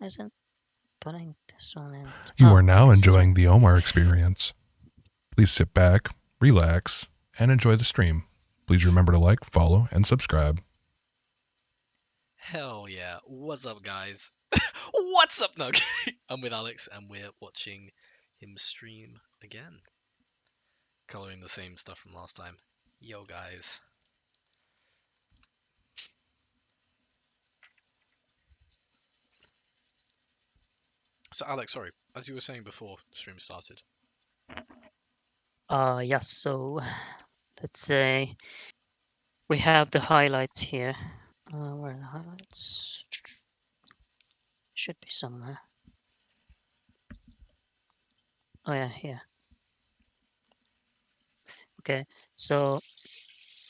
Isn't putting this one in? You are now because it's enjoying the Omar experience. Please sit back, relax, and enjoy the stream. Please remember to like, follow, and subscribe. Hell yeah. What's up, guys? What's up? No, I'm with Alex and we're watching him stream again. Coloring the same stuff from last time. Yo, guys. So, Alex, sorry, as you were saying before the stream started. yes. So let's say we have the highlights here. Where are the highlights? Should be somewhere. Oh yeah, here. Okay, so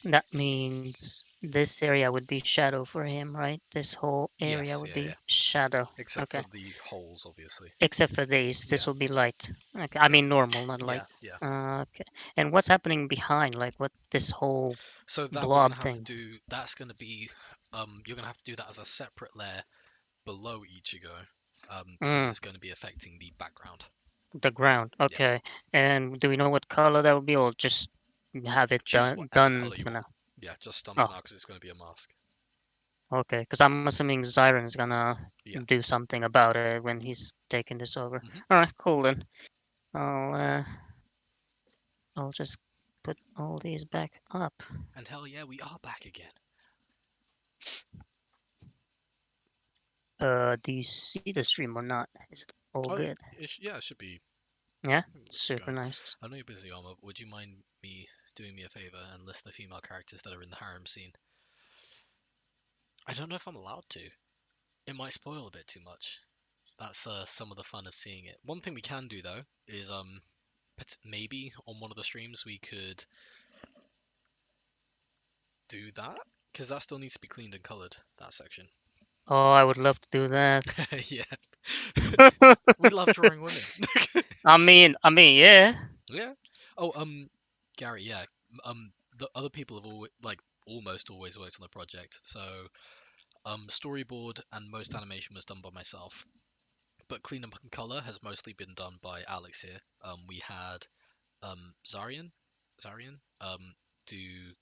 that means this area would be shadow for him, right? This whole area Yes, would yeah, yeah. be shadow. Except for Okay, the holes, obviously. except for these. This Yeah, will be light. Okay, I mean normal, not yeah, light. yeah. Okay, and what's happening behind? Like what this whole So that we're gonna blob have to thing? do. That's gonna be. You're gonna have to do that as a separate layer below Ichigo. Because Mm, it's going to be affecting the background. the ground. Yeah. Okay, and do we know what color that would be, or just have it Choose whatever done color you for want. now? Yeah, just for Oh, now because it's going to be a mask. okay. Because I'm assuming Zyron's gonna Yeah. do something about it when he's taking this over. hmm All right, cool then. I'll uh, I'll just put all these back up. And hell yeah, we are back again. Do you see the stream or not? Is it all Oh, good? yeah, it should be. Yeah, It's super going. nice. I know you're busy, Armor. Would you mind me doing me a favor and list the female characters that are in the harem scene? I don't know if I'm allowed to. It might spoil a bit too much. That's some of the fun of seeing it. One thing we can do though is maybe on one of the streams we could do that because that still needs to be cleaned and colored. That section. Oh, I would love to do that. Yeah. We love drawing women. Yeah. Yeah. Oh, Gary, yeah. The other people have always like almost always worked on the project. So, storyboard and most animation was done by myself, but cleanup and color has mostly been done by Alex here. We had Zarian do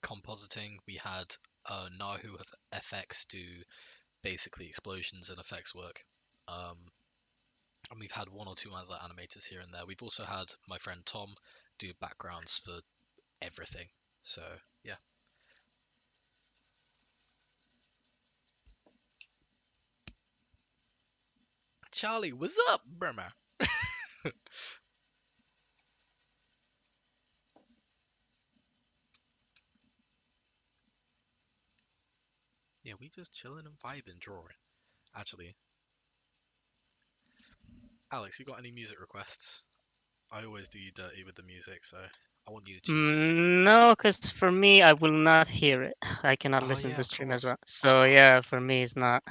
compositing. We had Nahu of FX do basically explosions and effects work. Um, and we've had one or two other animators here and there. We've also had my friend Tom do backgrounds for everything. So yeah. Charlie, what's up, Burma? Yeah, we just chilling and vibing, drawing. Actually, Alex, you got any music requests? I always do you dirty with the music, so I want you to choose. No, because for me, I will not hear it. I cannot Oh listen to yeah, the of stream as course. well. So Ah, yeah, for me, it's not.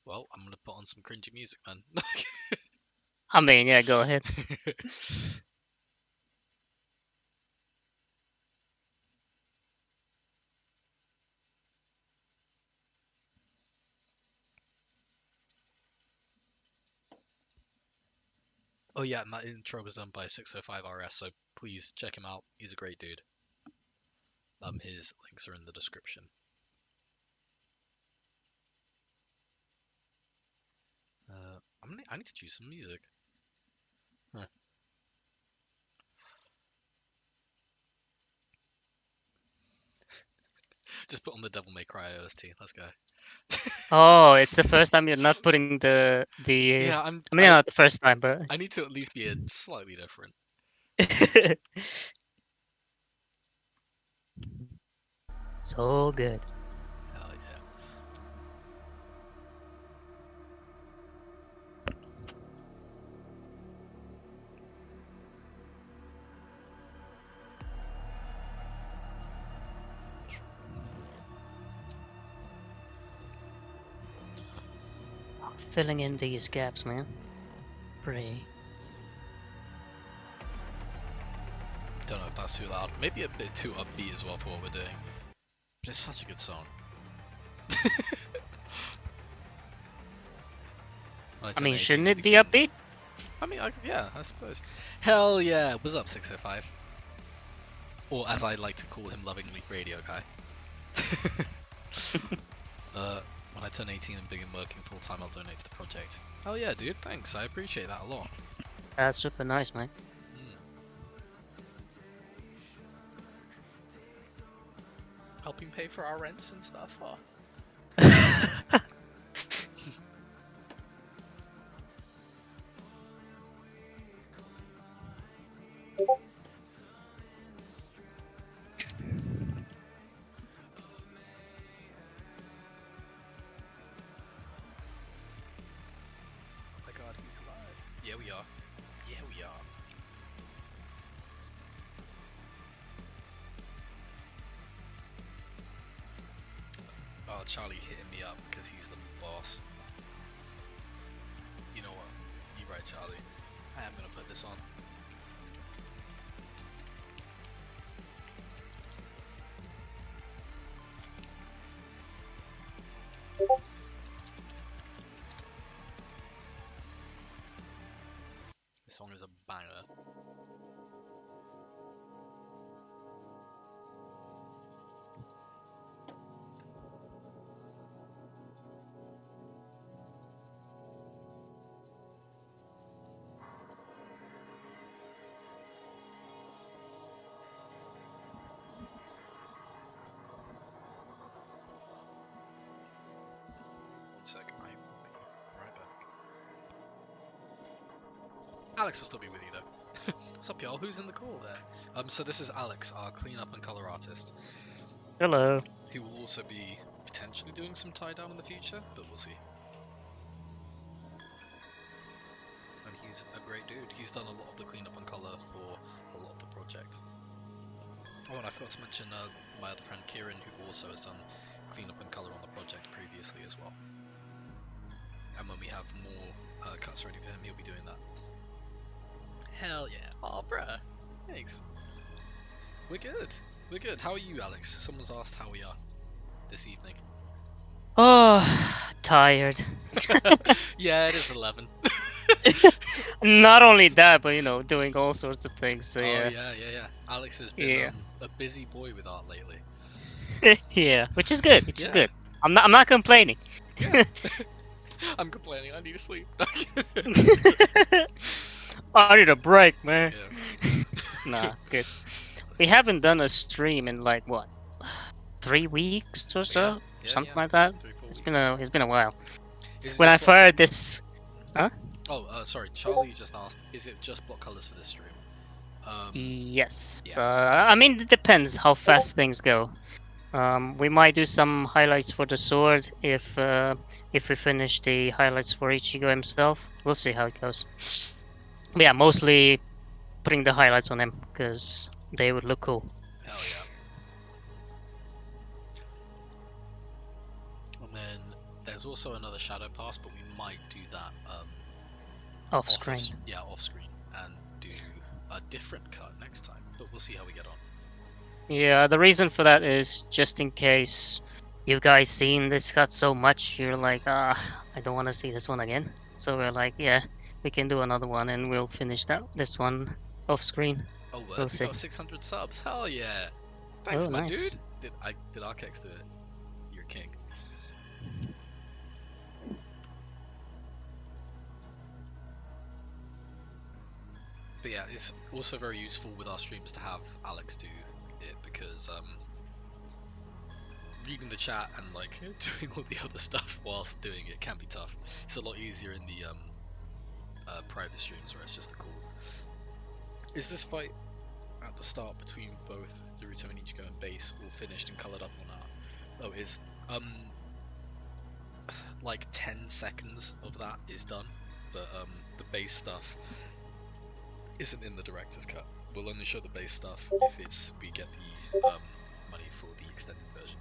well, I'm gonna put on some cringy music, man. Yeah, go ahead. Oh yeah, and that intro was done by 605 RS, so please check him out. He's a great dude. His links are in the description. I need to choose some music. Huh. Just put on the Devil May Cry OST. Let's go. Oh, it's the first time you're not putting the. Yeah, I mean, not the first time, but I need to at least be a slightly different. so good. Hell yeah. Filling in these gaps, man. Pretty. Don't know if that's too loud. Maybe a bit too upbeat as well for what we're doing. But it's such a good song. When I I turn mean, 18, shouldn't we it be begin. upbeat? I mean, yeah, I suppose. Hell yeah! What's up, 605? Or as I like to call him lovingly, Radio Guy. When I turn 18 and begin working full time, I'll donate to the project. Hell yeah, dude! Thanks, I appreciate that a lot. That's super nice, mate. Mm. Helping pay for our rents and stuff. Oh. Oh my god, he's alive. Yeah, we are. Yeah, we are. Oh, Charlie hitting me up because he's the boss. You know what? You're right, Charlie. I am gonna put this on. This song is a banger. One sec, I will be right back. Alex will still be with you though. What's up, y'all? Who's in the call there? So this is Alex, our cleanup and color artist. Hello. He will also be potentially doing some tie down in the future, but we'll see. And he's a great dude. He's done a lot of the cleanup and color for a lot of the project. Oh, and I forgot to mention my other friend Kieran, who also has done cleanup and color on the project previously as well. And when we have more cuts ready for him, he'll be doing that. Hell yeah. Oh, bruh. Thanks. We're good. We're good. How are you, Alex? Someone's asked how we are this evening. Oh, tired. Yeah, it is 11. Not only that, but doing all sorts of things. So Oh, yeah, yeah. Alex has been yeah, a busy boy with art lately. yeah. Which is good. Which is Yeah, good. I'm not complaining. yeah. I'm complaining. I need to sleep. I need a break, man. Yeah. Nah, it's good. We haven't done a stream in like what, 3 weeks or Yeah, so, yeah, something yeah. like that. 3-4 It's been weeks. a while. Is it When I just block? fired this, huh? Oh, sorry. Charlie just asked. Is it just block colors for this stream? Yes. Yeah. I mean, it depends how fast things go. We might do some highlights for the sword if we finish the highlights for Ichigo himself. We'll see how it goes. But yeah, mostly putting the highlights on him because they would look cool. Hell yeah. And then there's also another shadow pass, but we might do that Off screen. off screen, and do a different cut next time. But we'll see how we get on. Yeah, the reason for that is just in case you guys seen this cut so much, you're like, I don't want to see this one again. So we're like, yeah, we can do another one, and we'll finish this one off screen. Oh, word! We'll We see. got 600 subs. Hell yeah! Thanks, Oh, my nice. dude. Did Arkex do it? You're king. But yeah, it's also very useful with our streams to have Alex do it because reading the chat and like doing all the other stuff whilst doing it can be tough. It's a lot easier in the private streams where it's just the call. Is this fight at the start between both Naruto and Ichigo and base all finished and coloured up or not? Oh, is like 10 seconds of that is done, but the base stuff isn't in the director's cut. We'll only show the base stuff if we get the money for the extended version.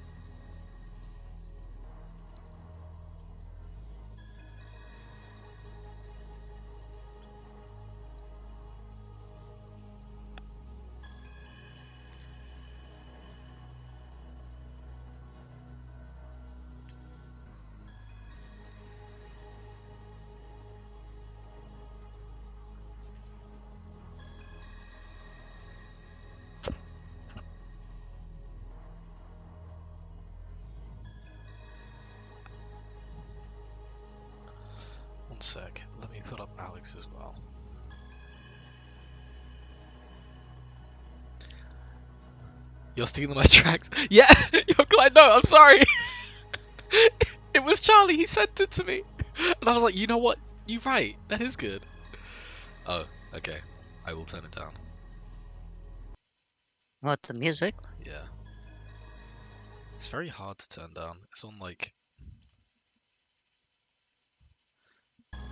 1 sec. Let me put up Alex as well. You're stealing my tracks. Yeah, you're glad. No, I'm sorry. It was Charlie. He sent it to me, and I was like, you know what? You're right. That is good. Oh, okay. I will turn it down. What, the music? Yeah. It's very hard to turn down. It's on like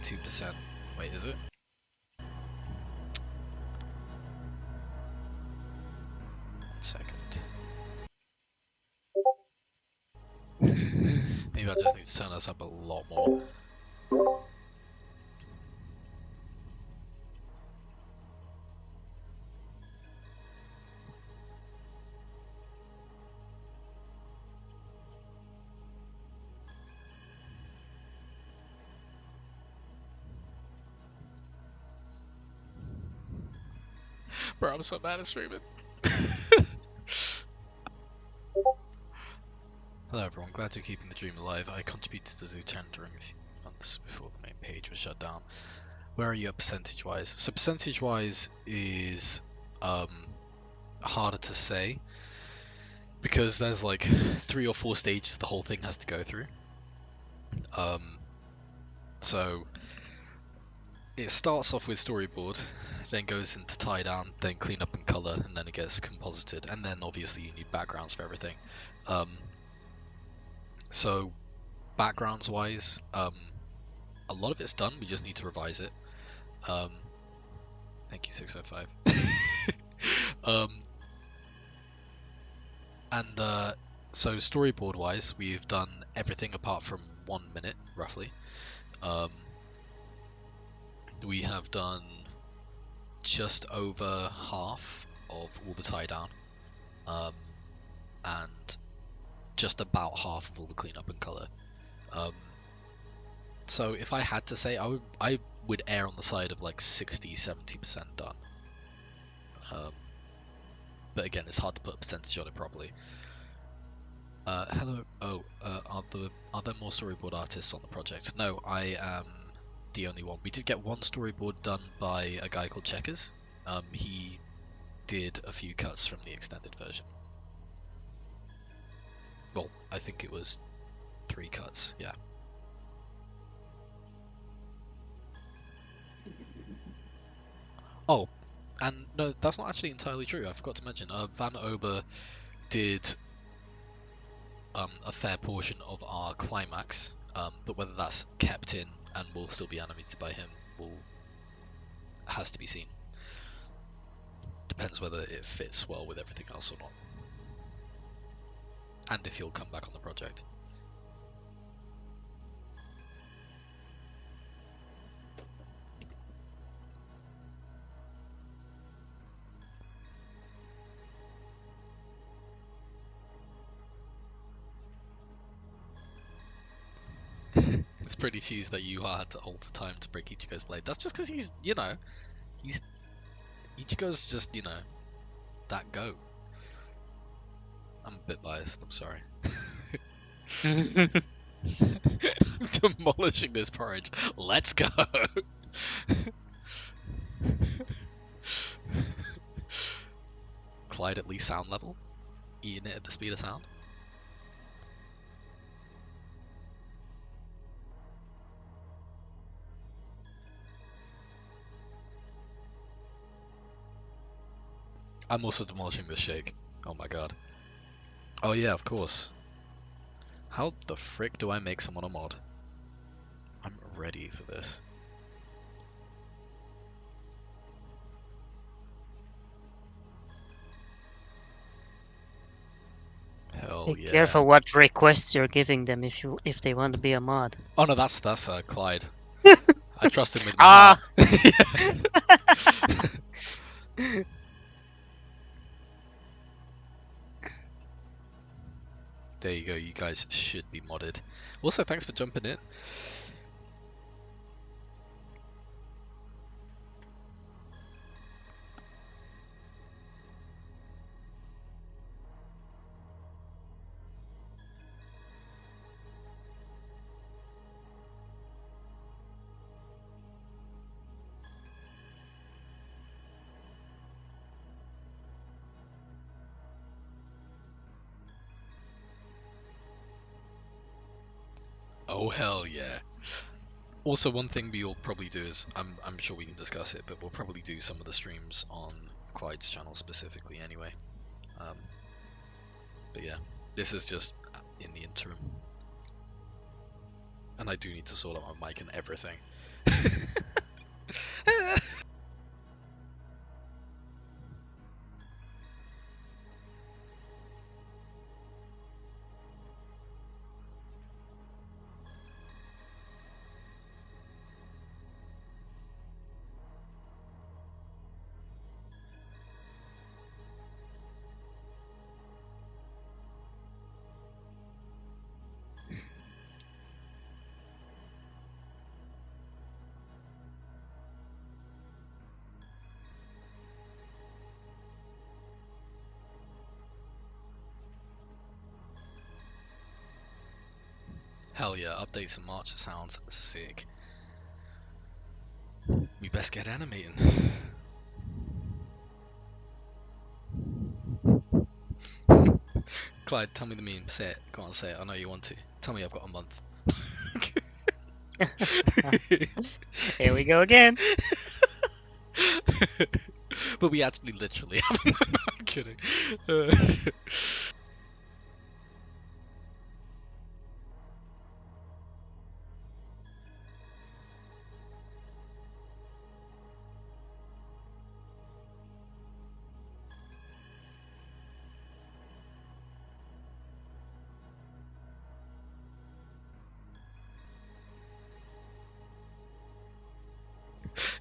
2%. Wait, is it? One second. Maybe I just need to turn this up a lot more. Bro, I'm so bad at streaming. Hello everyone, glad you're keeping the dream alive. I contributed to the channel during a few months before the main page was shut down. Where are you at percentage-wise? So percentage-wise is harder to say because there's like 3 or 4 stages the whole thing has to go through. So it starts off with storyboard, then goes into tie down, then clean up and color, and then it gets composited, and then obviously you need backgrounds for everything. So backgrounds wise, a lot of it's done. We just need to revise it. Thank you, 605. So storyboard wise, we've done everything apart from 1 minute roughly. We have done just over half of all the tie down, and just about half of all the cleanup and color. So if I had to say, I would err on the side of like 60-70% done. But again, it's hard to put a percentage on it properly. Hello. Oh, are there more storyboard artists on the project? No, I am the only one. We did get one storyboard done by a guy called Checkers. He did a few cuts from the extended version. Well, I think it was 3 cuts, yeah. Oh, and no, that's not actually entirely true. I forgot to mention, Van Ober did a fair portion of our climax, but whether that's kept in and will still be animated by him has to be seen. Depends whether it fits well with everything else or not, and if he'll come back on the project. It's pretty cheese that you had to alter time to break Ichigo's blade. That's just because he's Ichigo's just, that goat. I'm a bit biased, I'm sorry. I'm demolishing this porridge. Let's go! Clyde at least sound level? Eating it at the speed of sound? I'm also demolishing this shake. Oh my god. Oh yeah, of course. How the frick do I make someone a mod? I'm ready for this. Hell Be yeah. careful what requests you're giving them if they want to be a mod. Oh no, that's Clyde. I trust him with my Ah. heart. There you go, you guys should be modded. Also, thanks for jumping in. Oh hell yeah. Also, one thing we'll probably do is I'm sure we can discuss it, but we'll probably do some of the streams on Clyde's channel specifically anyway. But yeah, this is just in the interim, and I do need to sort out my mic and everything. Hell yeah, updates in March sounds sick. We best get animating. Clyde, tell me the meme. Say it. Go on, say it. I know you want to. Tell me I've got a month. Here we go again. But we actually literally haven't. I'm kidding.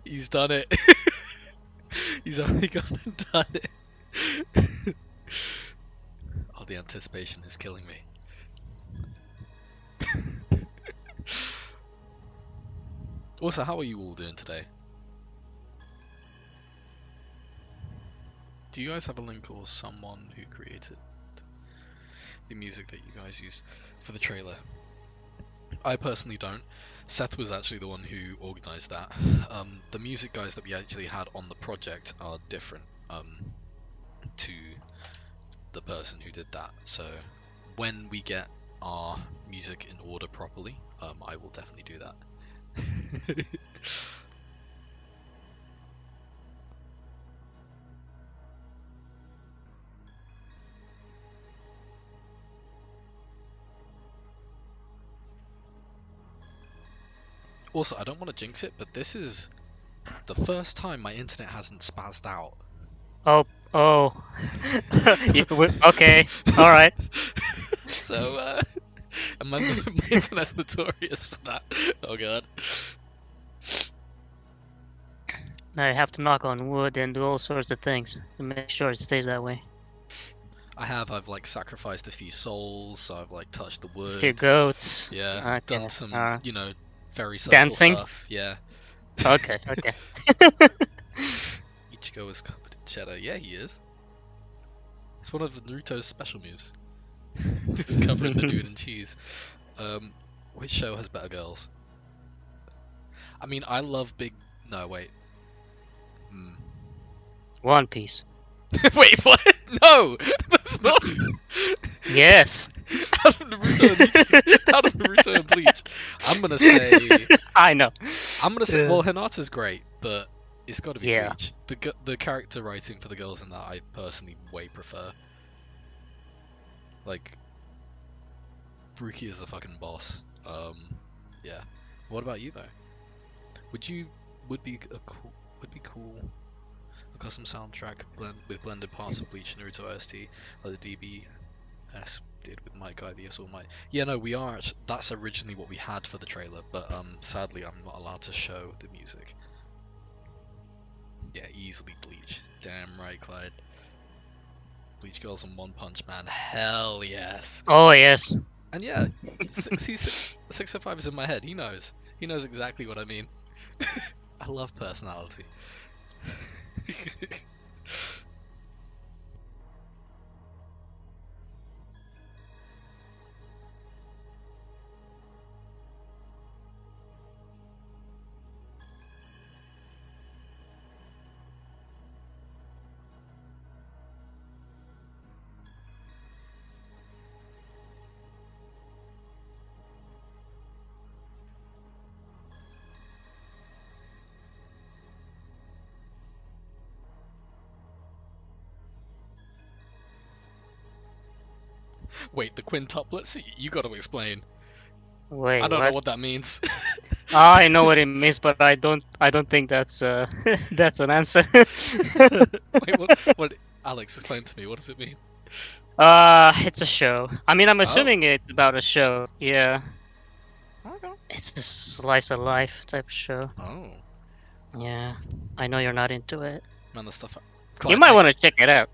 He's done it. He's only gone and done it. Oh, the anticipation is killing me. Also, how are you all doing today? Do you guys have a link or someone who created the music that you guys use for the trailer? I personally don't. Seth was actually the one who organised that. The music guys that we actually had on the project are different to the person who did that. So when we get our music in order properly, I will definitely do that. Also, I don't want to jinx it, but this is the first time my internet hasn't spazzed out. Oh. Okay. All right. So, and my internet's notorious for that. Oh god. Now I have to knock on wood and do all sorts of things to make sure it stays that way. I've like sacrificed a few souls, I've like touched the A few wood. goats. Yeah, Okay. done some, very circle Dancing. stuff. Yeah. Okay. Okay. Ichigo is covered in cheddar. Yeah, he is. It's one of Naruto's special moves. Just covering the dude in cheese. Which show has better girls? I mean, I love big. No, wait. One Piece. Wait, what? No, that's not. Yes. Out of Naruto and Bleach, I'm gonna say. I know. I'm gonna say. Well, Hinata's great, but it's got to be Yeah. Bleach. The character writing for the girls in that I personally way prefer. Like, Ruki is a fucking boss. Yeah. What about you though? Would be cool a custom soundtrack with blended parts of Bleach and Naruto OST like the DBS did with Might Guy the All Might. Yeah, no, we are. That's originally what we had for the trailer, but sadly I'm not allowed to show the music. Yeah, easily Bleach. Damn right, Clyde. Bleach Girls and One Punch Man. Hell yes. Oh yes. And yeah, see, 605 is in my head. He knows. He knows exactly what I mean. I love personality. Wait, the quintuplets? You got to explain. I Wait, don't know what? what that means. I know what it means, but I don't think that's that's an answer. Wait, what? What? Alex, explain to me. What does it mean? It's a show. I mean, I'm Oh. assuming it's about a show. Yeah, Okay. it's a slice of life type of show. Oh. Yeah, I know you're not into it. Man, the stuff. You Clyde, might want to check it out.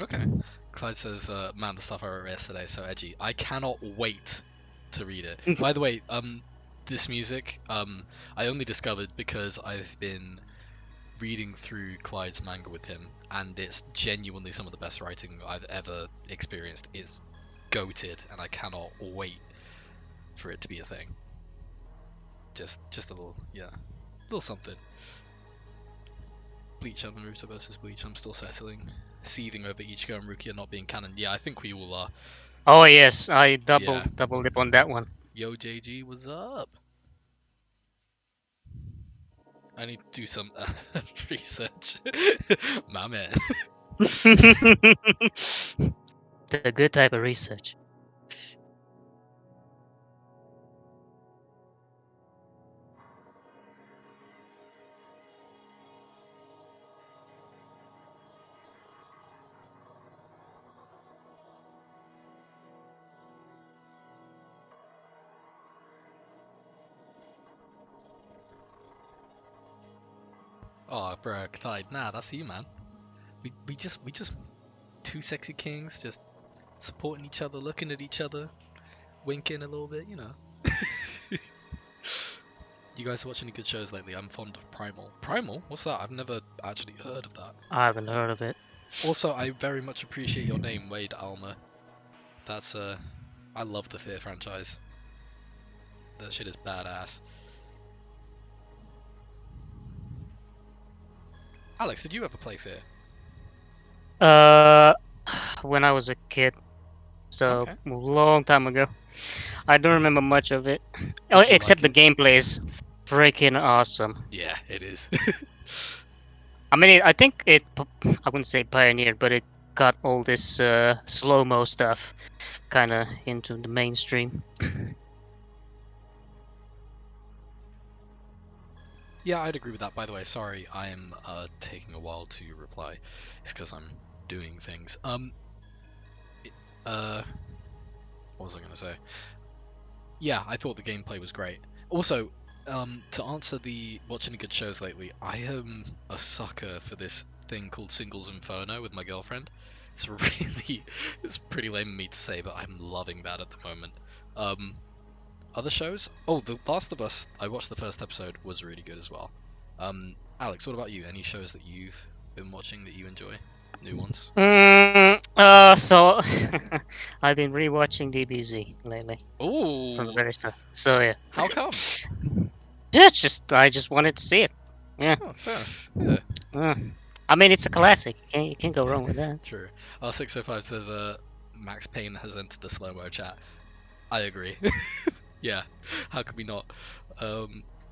Okay. Clyde says, "Man, the stuff I wrote yesterday, so edgy. I cannot wait to read it." By the way, this music, I only discovered because I've been reading through Clyde's manga with him, and it's genuinely some of the best writing I've ever experienced. It's goated, and I cannot wait for it to be a thing. Just a little, yeah, little something. Bleach and Naruto versus Bleach. I'm still seething over Ichigo and Rukia not being canon. Yeah, I think we all are. Oh yes, I Yeah. double dip on that one. Yo, JG, what's up? I need to do some research. My man. The good type of research. Oh, bro, Clyde. Nah, that's you, man. We just two sexy kings just supporting each other, looking at each other, winking a little bit, you know. You guys watch any good shows lately? I'm fond of Primal. Primal? What's that? I've never actually heard of that. I haven't heard of it. Also, I very much appreciate your name, Wade Alma. That's I love the Fear franchise. That shit is badass. Alex, did you ever play Fear? Uh, when I was a kid, so Okay. a long time ago. I don't remember much of it, Did you except like the it? gameplay is freaking awesome. Yeah, it is. I mean, I think I wouldn't say pioneered, but it got all this slow mo stuff kind of into the mainstream. Yeah, I'd agree with that. By the way, sorry, I am taking a while to reply. It's because I'm doing things. It- uh, what was I gonna say? Yeah, I thought the gameplay was great. Also, to answer the watching any good shows lately, I am a sucker for this thing called Singles Inferno with my girlfriend. It's really, it's pretty lame of me to say, but I'm loving that at the moment. Um, Other shows? Oh, The Last of Us. I watched the first episode. Was really good as well. Alex, what about you? Any shows that you've been watching that you enjoy? New ones? So I've been rewatching DBZ lately from the Oh, very start. So yeah, how come? yeah, it's just I just wanted to see it. Yeah. Oh, fair. Yeah, Uh, I mean, it's a classic. You can't go wrong with that. true. R605 says, Max Payne has entered the slow-mo chat. I agree. Yeah, how could we not?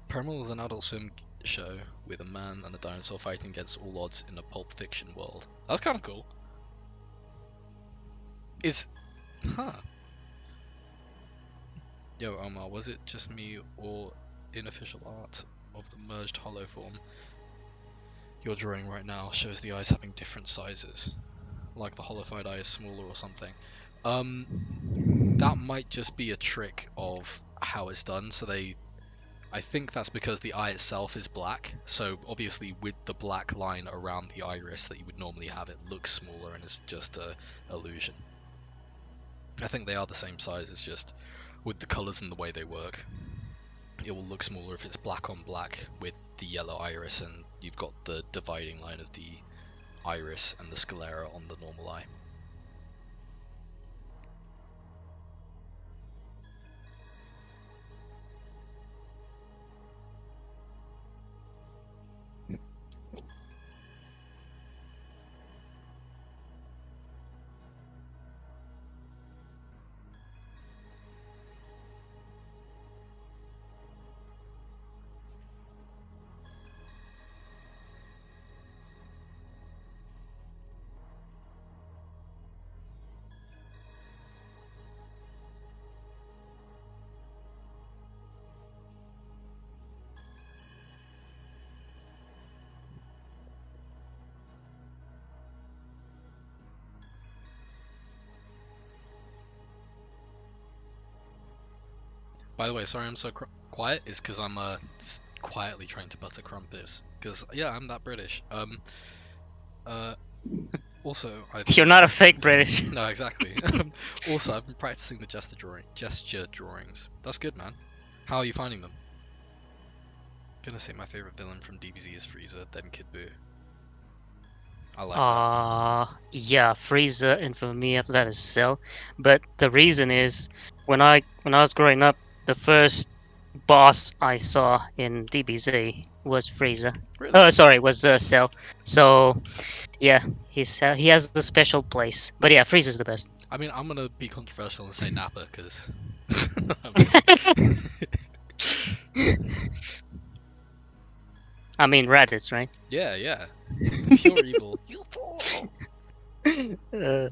Primal is an adult swim show with a man and a dinosaur fighting against all odds in a pulp fiction world. That's kind of cool. Is Huh. Yo, Omar, was it just me or unofficial art of the merged hollow form you're drawing right now shows the eyes having different sizes? Like the hollowified eye is smaller or something. That might just be a trick of how it's done. I think that's because the eye itself is black. So obviously with the black line around the iris that you would normally have, it looks smaller and it's just a illusion. I think they are the same size, it's just with the colors and the way they work. It will look smaller if it's black on black with the yellow iris and you've got the dividing line of the iris and the sclera on the normal eye. By the way, sorry I'm so quiet. It's because I'm quietly trying to butter crumpets. Because yeah, I'm that British. Uh, Also, I've You're been not a practicing. fake British. No, exactly. Also, I've been practicing the gesture drawings. That's good, man. How are you finding them? Gonna say my favorite villain from DBZ is Frieza, then Kid Buu. I like that. Yeah, Frieza, and for me after that is Cell. But the reason is when I was growing up, the first boss I saw in DBZ was Frieza. Really? Oh, sorry, was Cell. So yeah, he has a special place. But yeah, Frieza's the best. I mean, I'm gonna be controversial and say Nappa, because I'm kidding. I mean Raditz, right? Yeah, yeah. The pure evil. You fool! Uh,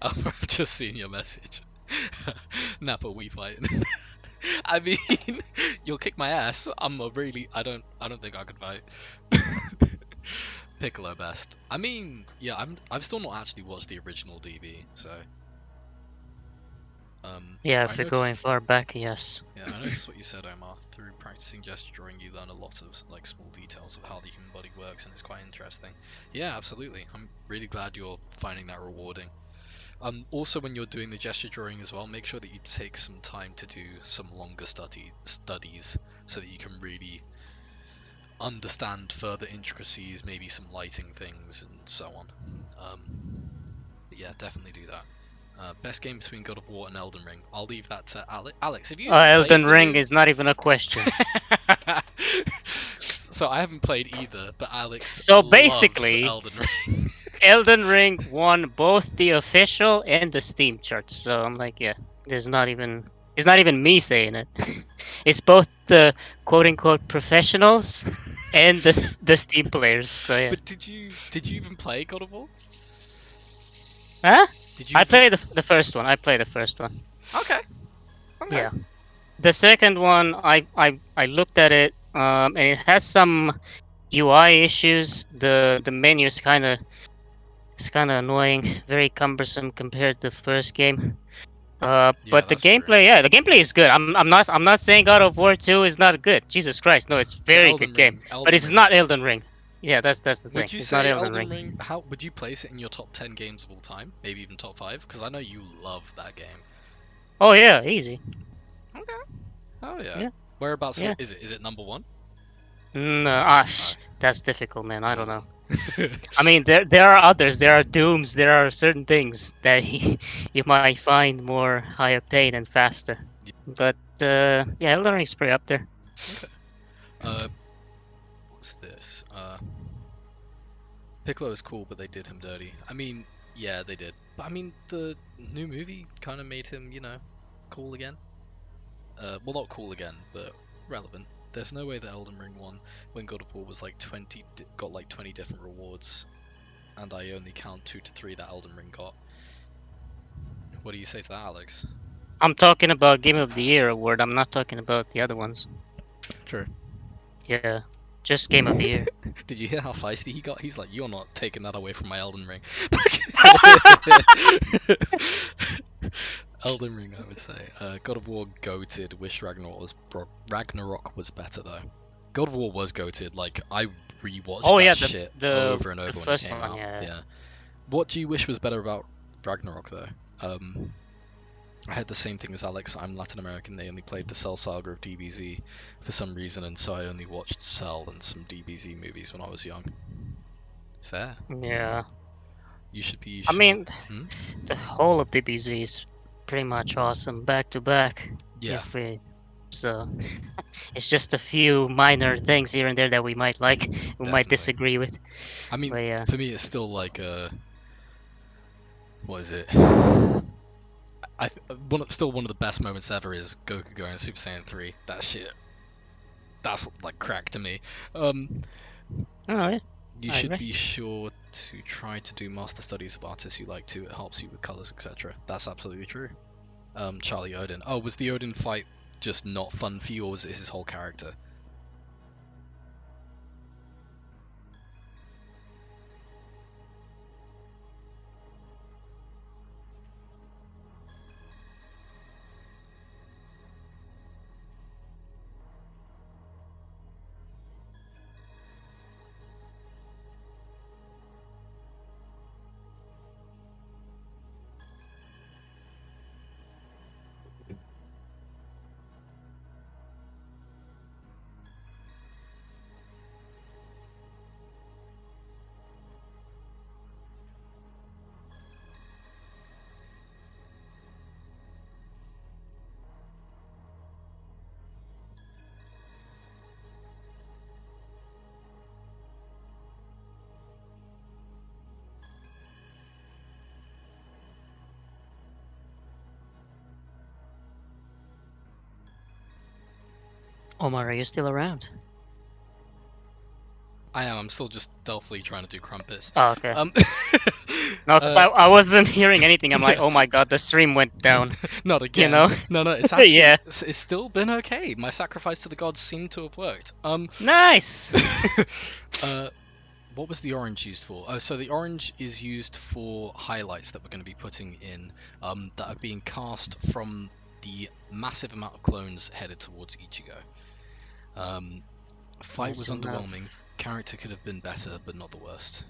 I've just seen your message. Nappa, we fight. I mean, you'll kick my ass. I don't think I could fight. Piccolo best. I mean, yeah, I've still not actually watched the original DB, so yeah, I if you're going noticed. far back, yes. Yeah, I noticed what you said, Omar. Through practicing gesture drawing, you learn a lot of like small details of how the human body works, and it's quite interesting. Yeah, absolutely. I'm really glad you're finding that rewarding. Also, when you're doing the gesture drawing as well, make sure that you take some time to do some longer studies so that you can really understand further intricacies, maybe some lighting things and so on. But yeah, definitely do that. Best game between God of War and Elden Ring. I'll leave that to Alex. Alex, have you even played Elden the Ring new? is not even a question. So I haven't played either, but Alex So loves basically, Elden Ring. Elden Ring won both the official and the Steam charts. So I'm like, yeah, there's not even it's not even me saying it. It's both the quote unquote professionals and the Steam players. So yeah. But did you even play God of War? Huh? Did you I even? played the first one. I played the first one. Okay, okay. Yeah. The second one, I looked at it, and it has some UI issues. The menu is kind of annoying, very cumbersome compared to the first game. Yeah, But the that's true. gameplay, yeah, the gameplay is good. I'm not saying God of War 2 is not good. Jesus Christ, no, it's But very good game. But it's not Elden Ring. Yeah, that's the thing. Would you It's not say Elden Elden Ring? Ring. How would you place it in your top 10 games of all time? Maybe even top 5? Because I know you love that game. Oh yeah, easy. Okay. Oh yeah. Yeah, Whereabouts yeah. is it? Is it number one? No, Oh. that's difficult, man. I don't Ooh. know. I mean, there are others. There are dooms. There are certain things that you might find more high octane and faster. But yeah, Elden Ring's pretty up there. Okay. Uh, what's this? Piccolo is cool, but they did him dirty. I mean, yeah, they did. But I mean, the new movie kind of made him, cool again. Well, not cool again, but relevant. There's no way that Elden Ring won when God of War was like 20, got like 20 different rewards, and I only count 2 to 3 that Elden Ring got. What do you say to that, Alex? I'm talking about Game of the Year award. I'm not talking about the other ones. True. Yeah, just Game of the Year. Did you hear how feisty he got? He's like, "You're not taking that away from my Elden Ring." Elden Ring, I would say. God of War goated. Wish Ragnarok was better though. God of War was goated. Like I rewatched Oh that yeah, the shit the over and the over when it first came one. out. Yeah. Yeah. What do you wish was better about Ragnarok though? Um, I had the same thing as Alex. I'm Latin American. They only played the Cell saga of DBZ for some reason, and so I only watched Cell and some DBZ movies when I was young. Fair. Yeah. You should be I sure. mean, Hmm? the whole of DBZ is pretty much awesome, back to back. Yeah, If we, so it's just a few minor things here and there that we might like, we might definitely. disagree with. I mean, But yeah, for me, it's still like what is it? Still one of the best moments ever is Goku going Super Saiyan 3. That shit, that's like crack to me. oh yeah, You I should agree. be sure to try to do master studies of artists you like too. It helps you with colors, etc. That's absolutely true. Charlie Odin. Oh, was the Odin fight just not fun for you, or was it his whole character? Omar, are you still around? I am. I'm still just stealthily trying to do crumpets. Oh, okay. Um, No, because I wasn't hearing anything. I'm like, oh my god, the stream went down. not You again. know? No, it's Yeah. actually it's still been okay. My sacrifice to the gods seemed to have worked. Nice. What was the orange used for? Oh, so the orange is used for highlights that we're going to be putting in that are being cast from the massive amount of clones headed towards Ichigo. Fight was Nice enough. underwhelming. Character could have been better, but not the worst.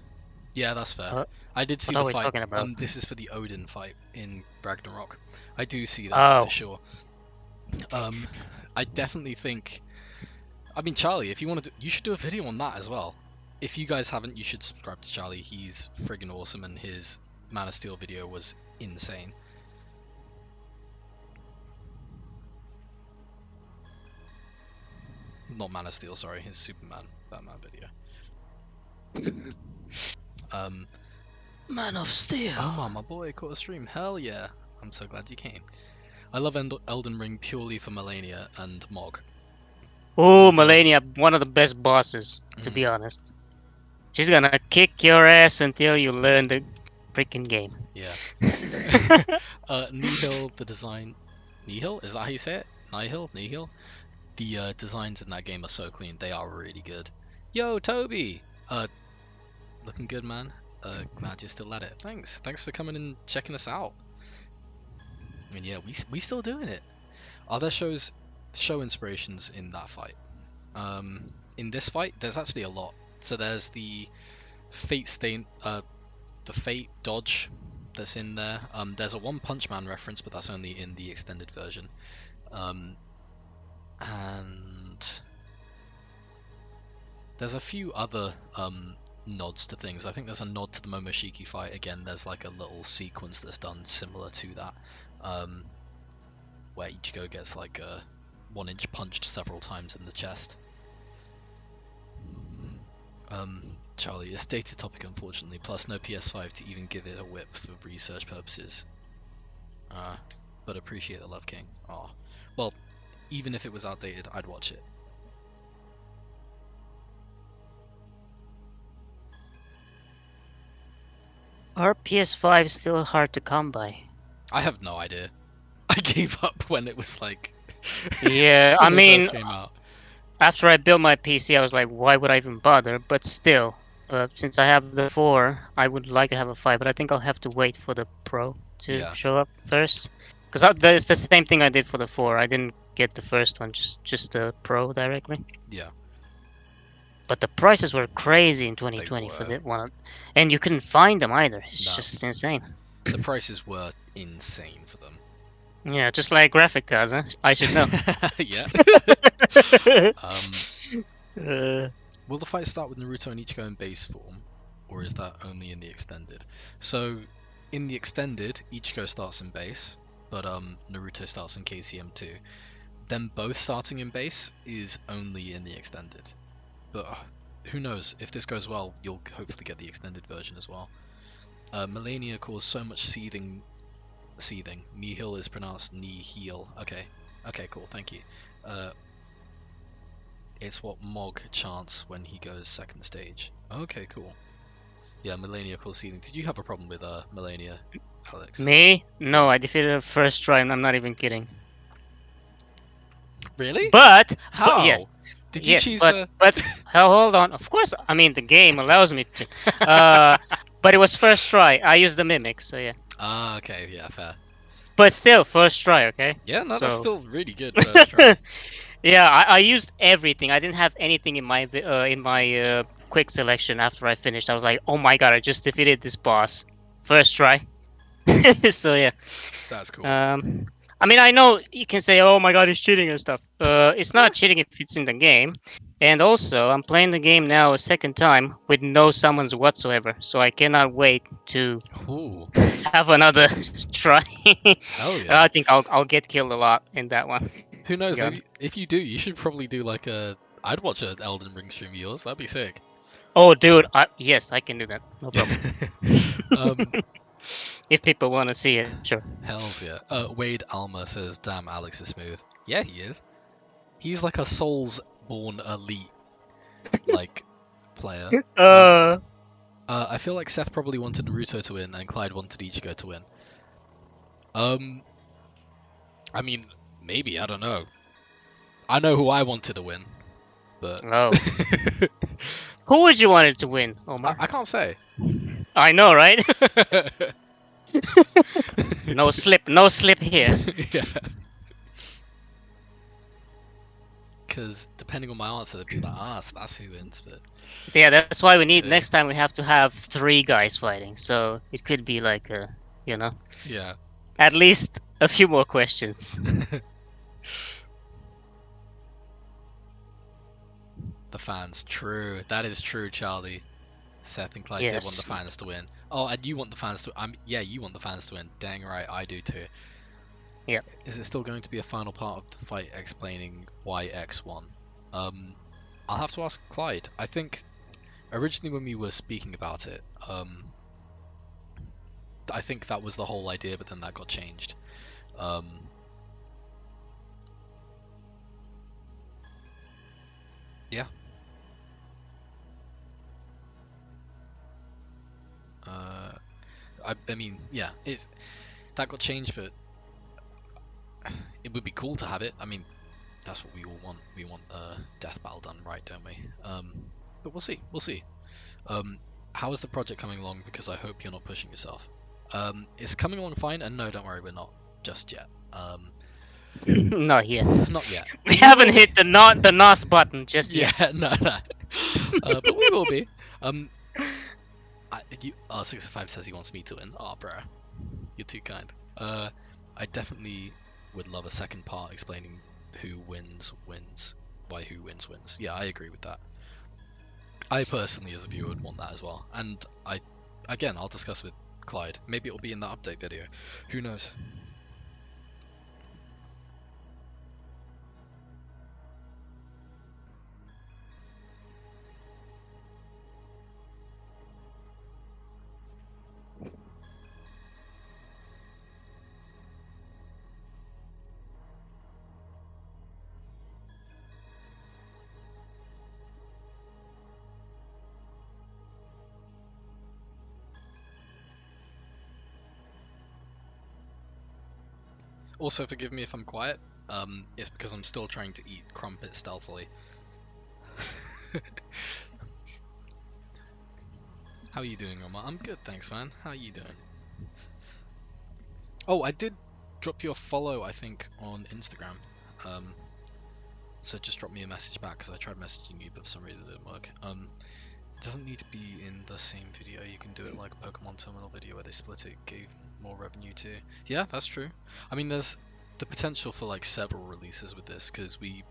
Yeah, that's fair. What, I did see what the are we fight. talking about? This is for the Odin fight in Ragnarok. I do see that Oh, for sure. I definitely think. I mean, Charlie, if you want to, you should do a video on that as well. If you guys haven't, you should subscribe to Charlie. He's friggin' awesome, and his Man of Steel video was insane. Not Man of Steel, sorry, his Superman Batman video. Man of Steel. Omar, my boy, caught a stream. Hell yeah! I'm so glad you came. I love Elden Ring purely for Melania and Mog. Oh, Really. Melania, one of the best bosses, to be honest. She's gonna kick your ass until you learn the freaking game. Yeah. Nihil, the design. Nihil? Is that how you say it? Nihil? Nihil? The designs in that game are so clean. They are really good. Yo, Toby! Looking good, man. Glad you're still at it. Thanks. Thanks for coming and checking us out. I mean, yeah, we still doing it. Are there show inspirations in that fight? In this fight, there's actually a lot. So there's the Fate Stain, the Fate dodge that's in there. There's a One Punch Man reference, but that's only in the extended version. And there's a few other nods to things. I think there's a nod to the Momoshiki fight. Again, there's like a little sequence that's done similar to that, where Ichigo gets like a 1-inch punched several times in the chest. Charlie, it's dated topic unfortunately, plus no PS5 to even give it a whip for research purposes. But appreciate the love, King. Oh, well, even if it was outdated, I'd watch it. Are PS5 still hard to come by? I have no idea. I gave up when it was like. Yeah, when I it mean, first came out. after I built my PC, I was like, why would I even bother? But still, since I have the 4, I would like to have a 5, but I think I'll have to wait for the Pro to show up first. Because it's the same thing I did for the 4. I didn't get the first one, just the Pro directly. Yeah. But the prices were crazy in 2020 for that one, and you couldn't find them either. It's just insane. The prices were insane for them. Yeah, just like graphic cards, huh? I should know. Yeah. Um, uh, will the fight start with Naruto and Ichigo in base form, or is that only in the extended? So, in the extended, Ichigo starts in base, but Naruto starts in KCM2. Them both starting in base is only in the extended. But who knows? If this goes well, you'll hopefully get the extended version as well. Melania caused so much seething. Nihil is pronounced nihil. Okay, cool. Thank you. Uh, it's what Mog chants when he goes second stage. Okay, cool. Yeah, Melania caused seething. Did you have a problem with Melania, Alex? Me? No, Yeah. I defeated her first try, and I'm not even kidding. Really? But yes, How? Did you yes, choose but hold on. Of course, I mean the game allows me to. Uh, but it was first try. I used the mimic, so yeah. Ah, okay, yeah, fair. But still, first try, okay? Yeah, no, that's So, still really good first try. yeah, I used everything. I didn't have anything in my quick selection after I finished. I was like, oh my god, I just defeated this boss. First try. So yeah. That's cool. Um, I mean, I know you can say, oh my god, it's cheating and stuff. It's Eh, not cheating if it's in the game. And also, I'm playing the game now a second time with no summons whatsoever. So I cannot wait to ooh, have another try. hell yeah. I think I'll get killed a lot in that one. Who knows? God. Maybe if you do, you should probably do like a. I'd watch an Elden Ring stream of yours. That'd be sick. Oh, dude. Yes, I can do that. No problem. um, If people want to see it, sure. Hells yeah. Wade Alma says, "Damn, Alex is smooth." Yeah, he is. He's like a Souls-born elite like player. Uh, I feel like Seth probably wanted Naruto to win and Clyde wanted Ichigo to win. Um, I mean, maybe I don't know. I know who I wanted to win, but oh. Who would you want it to win, I, Omar? I can't say. I know, right? No slip, no slip here. Yeah. Because depending on my answer, they'd be like, so that's who wins. But Yeah, that's why we need yeah, next time we have to have three guys fighting. So it could be like you know, yeah. at least a few more questions. The fans, true. That is true, Charlie. Seth and Clyde did want the Yes. fans to win. Oh, and you want the fans to. Yeah, you want the fans to win. Dang right, I do too. Yeah. Is it still going to be a final part of the fight explaining why X won? I'll have to ask Clyde. I think originally when we were speaking about it, I think that was the whole idea, but then that got changed. Yeah. I mean, yeah, it's that got changed, but it would be cool to have it. I mean, that's what we all want. We want a death battle done right, don't we? But we'll see. We'll see. How is the project coming along? Because I hope you're not pushing yourself. It's coming along fine, and no, don't worry, we're not just yet. Not yet. Not yet. We We will haven't be. hit the not the NOS button just Yeah, yet. no, no. But we will be. R65 says he wants me to win. Oh, bro, you're too kind. I definitely would love a second part explaining who wins, why who wins. Yeah, I agree with that. I personally, as a viewer, would want that as well. And again, I'll discuss with Clyde. Maybe it'll be in that update video. Who knows? Also, forgive me if I'm quiet. It's because I'm still trying to eat crumpets stealthily. How are you doing, Omar? I'm good, thanks, man. How are you doing? Oh, I did drop you a follow, I think, on Instagram. Um, so just drop me a message back because I tried messaging you, but for some reason it didn't work. It doesn't need to be in the same video. You can do it like a Pokemon Terminal video where they split it, gave more revenue to. Yeah, that's true. I mean, there's the potential for like several releases with this, because we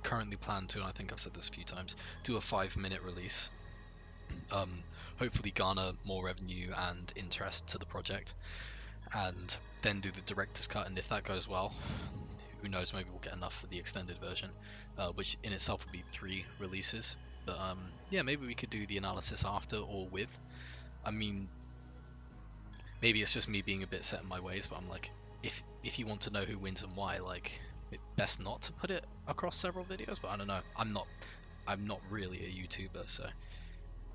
currently plan to, and I think I've said this a few times, do a 5-minute release. Hopefully garner more revenue and interest to the project, and then do the director's cut. And if that goes well, who knows? Maybe we'll get enough for the extended version, which in itself would be 3 releases. But yeah, maybe we could do the analysis after or with. I mean, maybe it's just me being a bit set in my ways, but I'm like, if you want to know who wins and why, like, it's best not to put it across several videos. But I don't know. I'm not really a YouTuber, so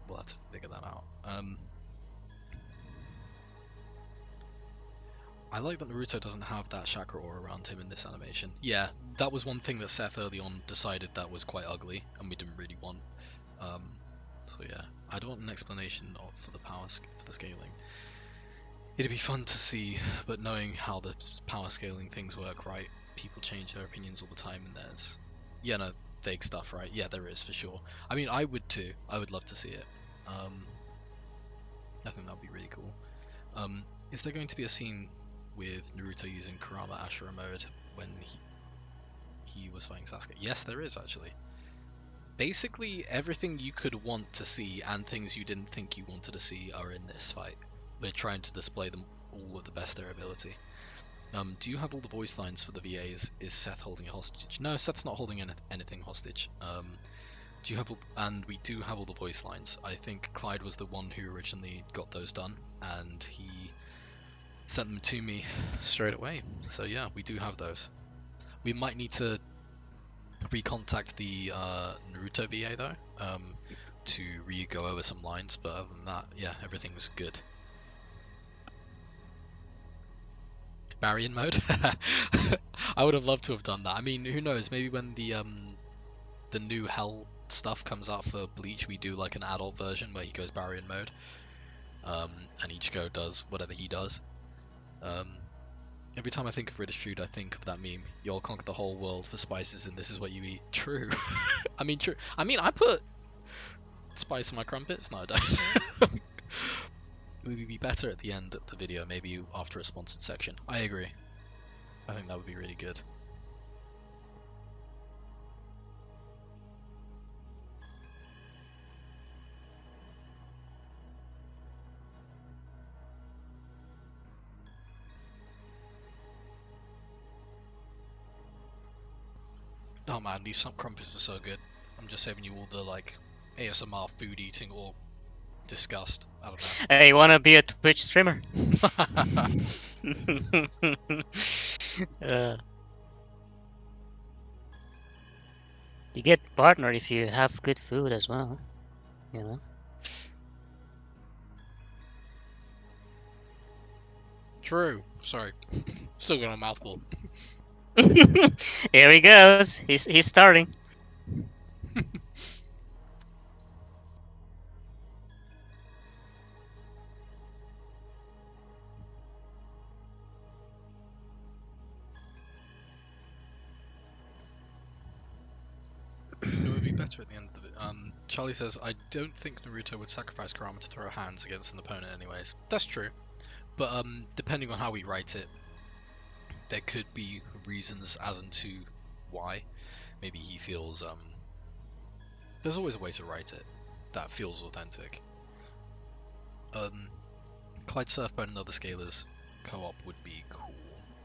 we'll have to figure that out. I like that Naruto doesn't have that chakra aura around him in this animation. Yeah, that was one thing that Seth early on decided that was quite ugly, and we didn't really want. So yeah, I don't want an explanation for the for the scaling. It'd be fun to see, but knowing how the power scaling things work, right? People change their opinions all the time, and there's, yeah, no, vague stuff, right? Yeah, there is for sure. I mean, I would too. I would love to see it. I think that'd be really cool. Is there going to be a scene with Naruto using Kurama Ashura mode when he was fighting Sasuke? Yes, there is actually. Basically, everything you could want to see and things you didn't think you wanted to see are in this fight. We're trying to display them all with the best of their ability. Do you have all the voice lines for the VAs? Is Seth holding a hostage? No, Seth's not holding anything hostage. Do you have and we do have all the voice lines. I think Clyde was the one who originally got those done, and he sent them to me straight away. So yeah, we do have those. We might need to recontact the Naruto VA though, to go over some lines, but other than that, yeah, everything's good. Marion mode? I would have loved to have done that. I mean, who knows? Maybe when the new Hell stuff comes out for Bleach, we do like an adult version where he goes Baryon mode, and Ichigo does whatever he does. Every time I think of British food, I think of that meme. You'll conquer the whole world for spices, and this is what you eat. True. I mean, true. I mean, I put spice in my crumpets. No, I don't. It would be better at the end of the video, maybe after a sponsored section. I agree. I think that would be really good. Oh man, these crumpets are so good. I'm just saving you all the like ASMR food eating or disgust. I don't know. Hey, you wanna be a Twitch streamer? uh, you get partner if you have good food as well, you know. True. Sorry. Still got a mouthful. Here he goes. He's starting. It would be better at the end of it. Charlie says, I don't think Naruto would sacrifice Kurama to throw hands against an opponent anyways. That's true. But depending on how we write it, there could be reasons as into why. Maybe he feels there's always a way to write it that feels authentic. Clyde Surfbone and other scalers co-op would be cool.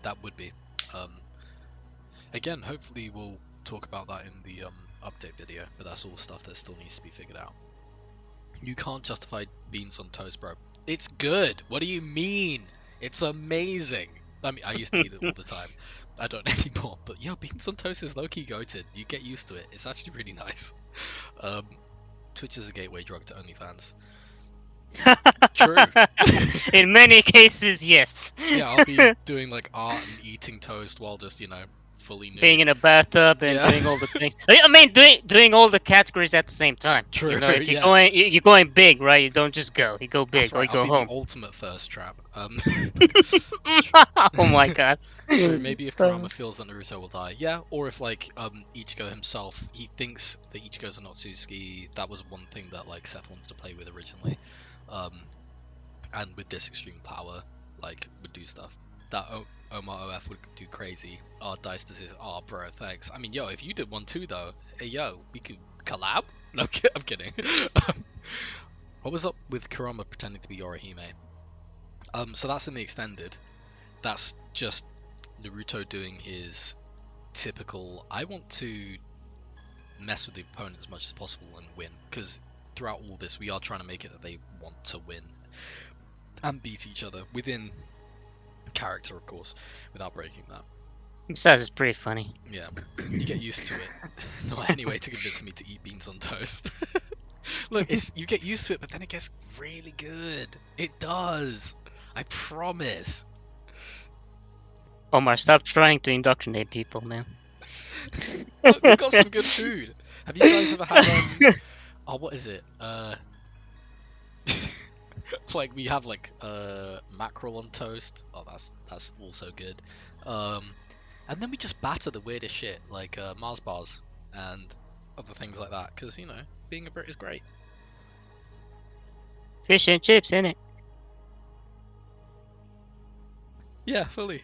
That would be. Again, hopefully we'll talk about that in the update video, but that's all stuff that still needs to be figured out. You can't justify beans on toast, bro. It's good. What do you mean? It's amazing. I mean, I used to eat it all the time. I don't anymore, but yo, beans on toast is low-key goated. You get used to it. It's actually really nice. Twitch is a gateway drug to OnlyFans. True. In many cases, yes. Yeah, I'll be doing like art and eating toast while just, you know, fully nude. Being in a bathtub and doing all the things. I mean, doing all the categories at the same time. True. You know, if you're Yeah. you're going big, right? You don't just go. You go big That's right. or you I'll go be home. the ultimate thirst trap. Oh my god. True, maybe if Kurama feels that Naruto will die, yeah, or if like Ichigo himself, he thinks that Ichigo's a Natsuki. That was one thing that like Seth wants to play with originally, and with this extreme power, like would do stuff. that Omar OF would do crazy. Oh, Dice, this is, oh, bro, thanks. I mean, yo, if you did one too, though, hey, yo, we could collab? No, I'm kidding. What was up with Kurama pretending to be Yorihime? So that's in the extended. That's just Naruto doing his typical, I want to mess with the opponent as much as possible and win, because throughout all this, we are trying to make it that they want to win and beat each other within character, of course, without breaking that. Besides, it's pretty funny. Yeah, you get used to it. Not any way to convince me to eat beans on toast. Look, you get used to it, but then it gets really good. It does. I promise. Omar, stop trying to indoctrinate people, man. Look, we've got some good food. Have you guys ever had oh, what is it? Like we have like mackerel on toast. Oh, that's also good. And then we just batter the weirdest shit like Mars bars and other things like that. Because you know, being a Brit is great. Fish and chips, innit? Yeah, fully.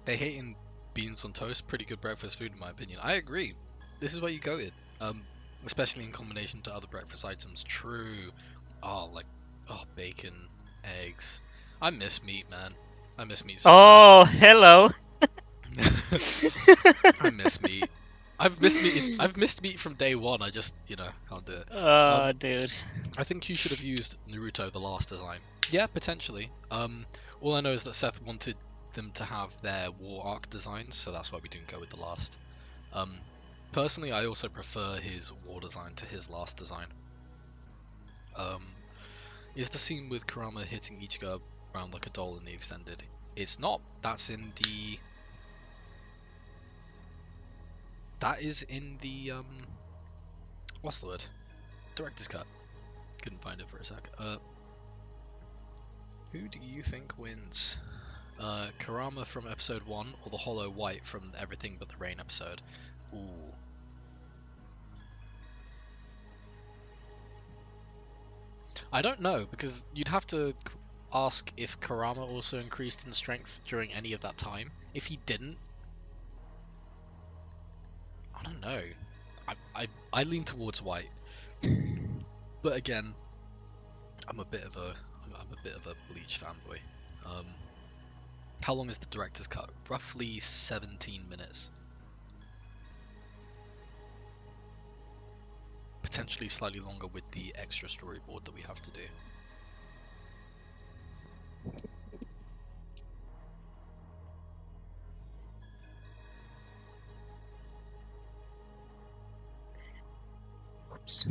They hating beans on toast, pretty good breakfast food in my opinion. I agree. This is what you go with. Especially in combination to other breakfast items. True. Oh, like bacon, eggs. I miss meat, man. I miss meat so Oh, hello. bad. I miss meat. I've missed meat. I've missed meat from day one. I just, can't do it. Oh, dude. I think you should have used Naruto the last design. Yeah, potentially. All I know is that Seth wanted them to have their war arc designs, so that's why we didn't go with the last. Personally, I also prefer his war design to his last design. Is the scene with Kurama hitting Ichigo around like a doll in the extended? It's not. That's in the. That is in the What's the word? Director's cut. Couldn't find it for a sec. Who do you think wins? Kurama from episode 1 or the Hollow White from Everything But the Rain episode? Ooh. I don't know, because you'd have to ask if Kurama also increased in strength during any of that time. If he didn't, I don't know. I lean towards White, but again, I'm a bit of a Bleach fanboy. How long is the director's cut? Roughly 17 minutes. Potentially slightly longer with the extra storyboard that we have to do. Oops.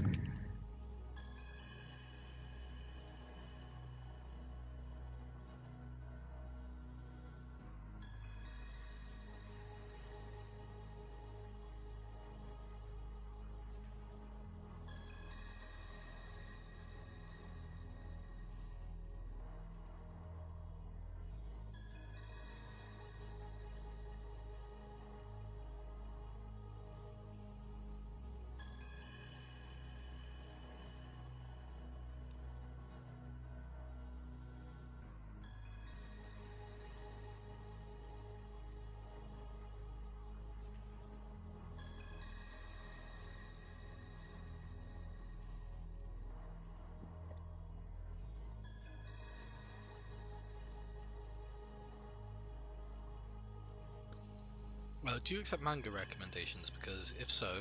Do you accept manga recommendations? Because if so,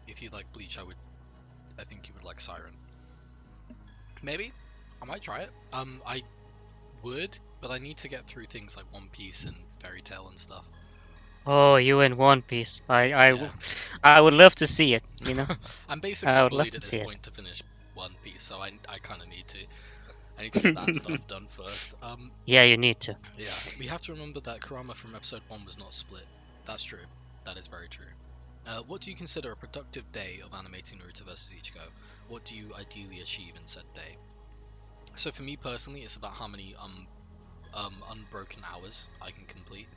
if you like Bleach, I think you would like Siren. Maybe I might try it. I would, but I need to get through things like One Piece and Fairy Tail and stuff. Oh, you in One Piece. Yeah. I would love to see it, you know? I'm basically I would love bullied to at this see it. point to finish One Piece, so I kind of need to. I need to get that stuff done first. Yeah, you need to. Yeah, we have to remember that Kurama from episode 1 was not split. That's true. That is very true. What do you consider a productive day of animating Naruto versus Ichigo? What do you ideally achieve in said day? So for me personally, it's about how many unbroken hours I can complete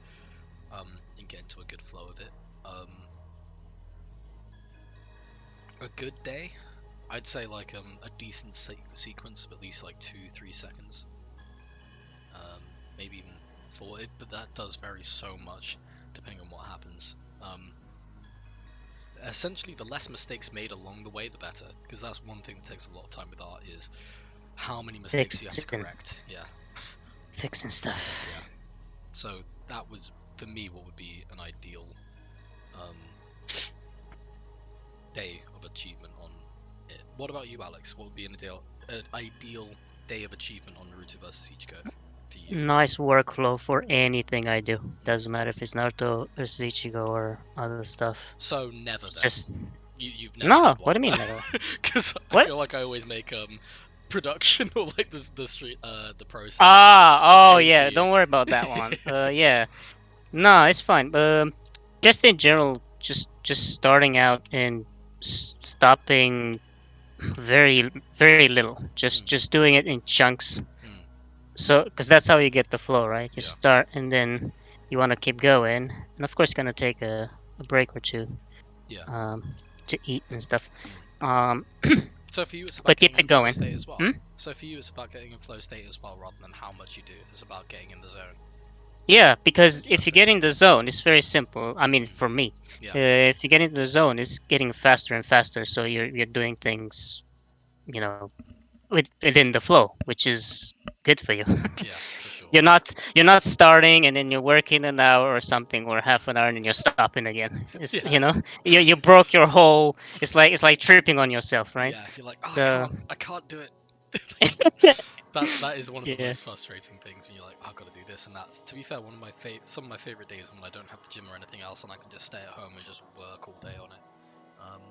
and get into a good flow of it. A good day, I'd say like a decent sequence of at least like 2-3 seconds, maybe even 4, but that does vary so much depending on what happens. Essentially, the less mistakes made along the way, the better, because that's one thing that takes a lot of time with art is how many mistakes you have to Fixing, correct. Yeah, fixing stuff. yeah. So that was for me what would be an ideal um, day of achievement on it. What about you, Alex? What would be an ideal day of achievement on Naruto vs Ichigo for you? Nice workflow for anything I do. Mm. Doesn't matter if it's Naruto or Ichigo or other stuff. So never It's then. just You've never no. had What one, do you mean never? because I What? feel like I always make production or like the street the process a Ah, oh pain for yeah. you. Don't worry about that one. Yeah. No, it's fine. Just in general, just starting out and stopping very little. Just Mm, just doing it in chunks. mm, So, because that's how you get the flow, right? You yeah, start and then you want to keep going, and of course, gonna take a break or two yeah. to eat and stuff. Mm. Um, So for you, it's about but keep getting it in flow state going. as well. Hmm? So for you, it's about getting in flow state as well, rather than how much you do. It's about getting in the zone. Yeah, That's because if you interesting. get in the zone, it's very simple. I mean, Mm, for me, yeah, if you get into the zone, it's getting faster and faster. So you're doing things, you know, within the flow, which is good for you. yeah, for sure. You're not starting and then you're working an hour or something or half an hour and then you're stopping again. It's Yeah, you broke your whole. It's like tripping on yourself, right? yeah. You're like, oh, So I can't do it. That is one of the yeah. most frustrating things when you're like, I've got to do this and that's. To be fair, one of my some of my favorite days when I don't have the gym or anything else and I can just stay at home and just work all day on it. Um,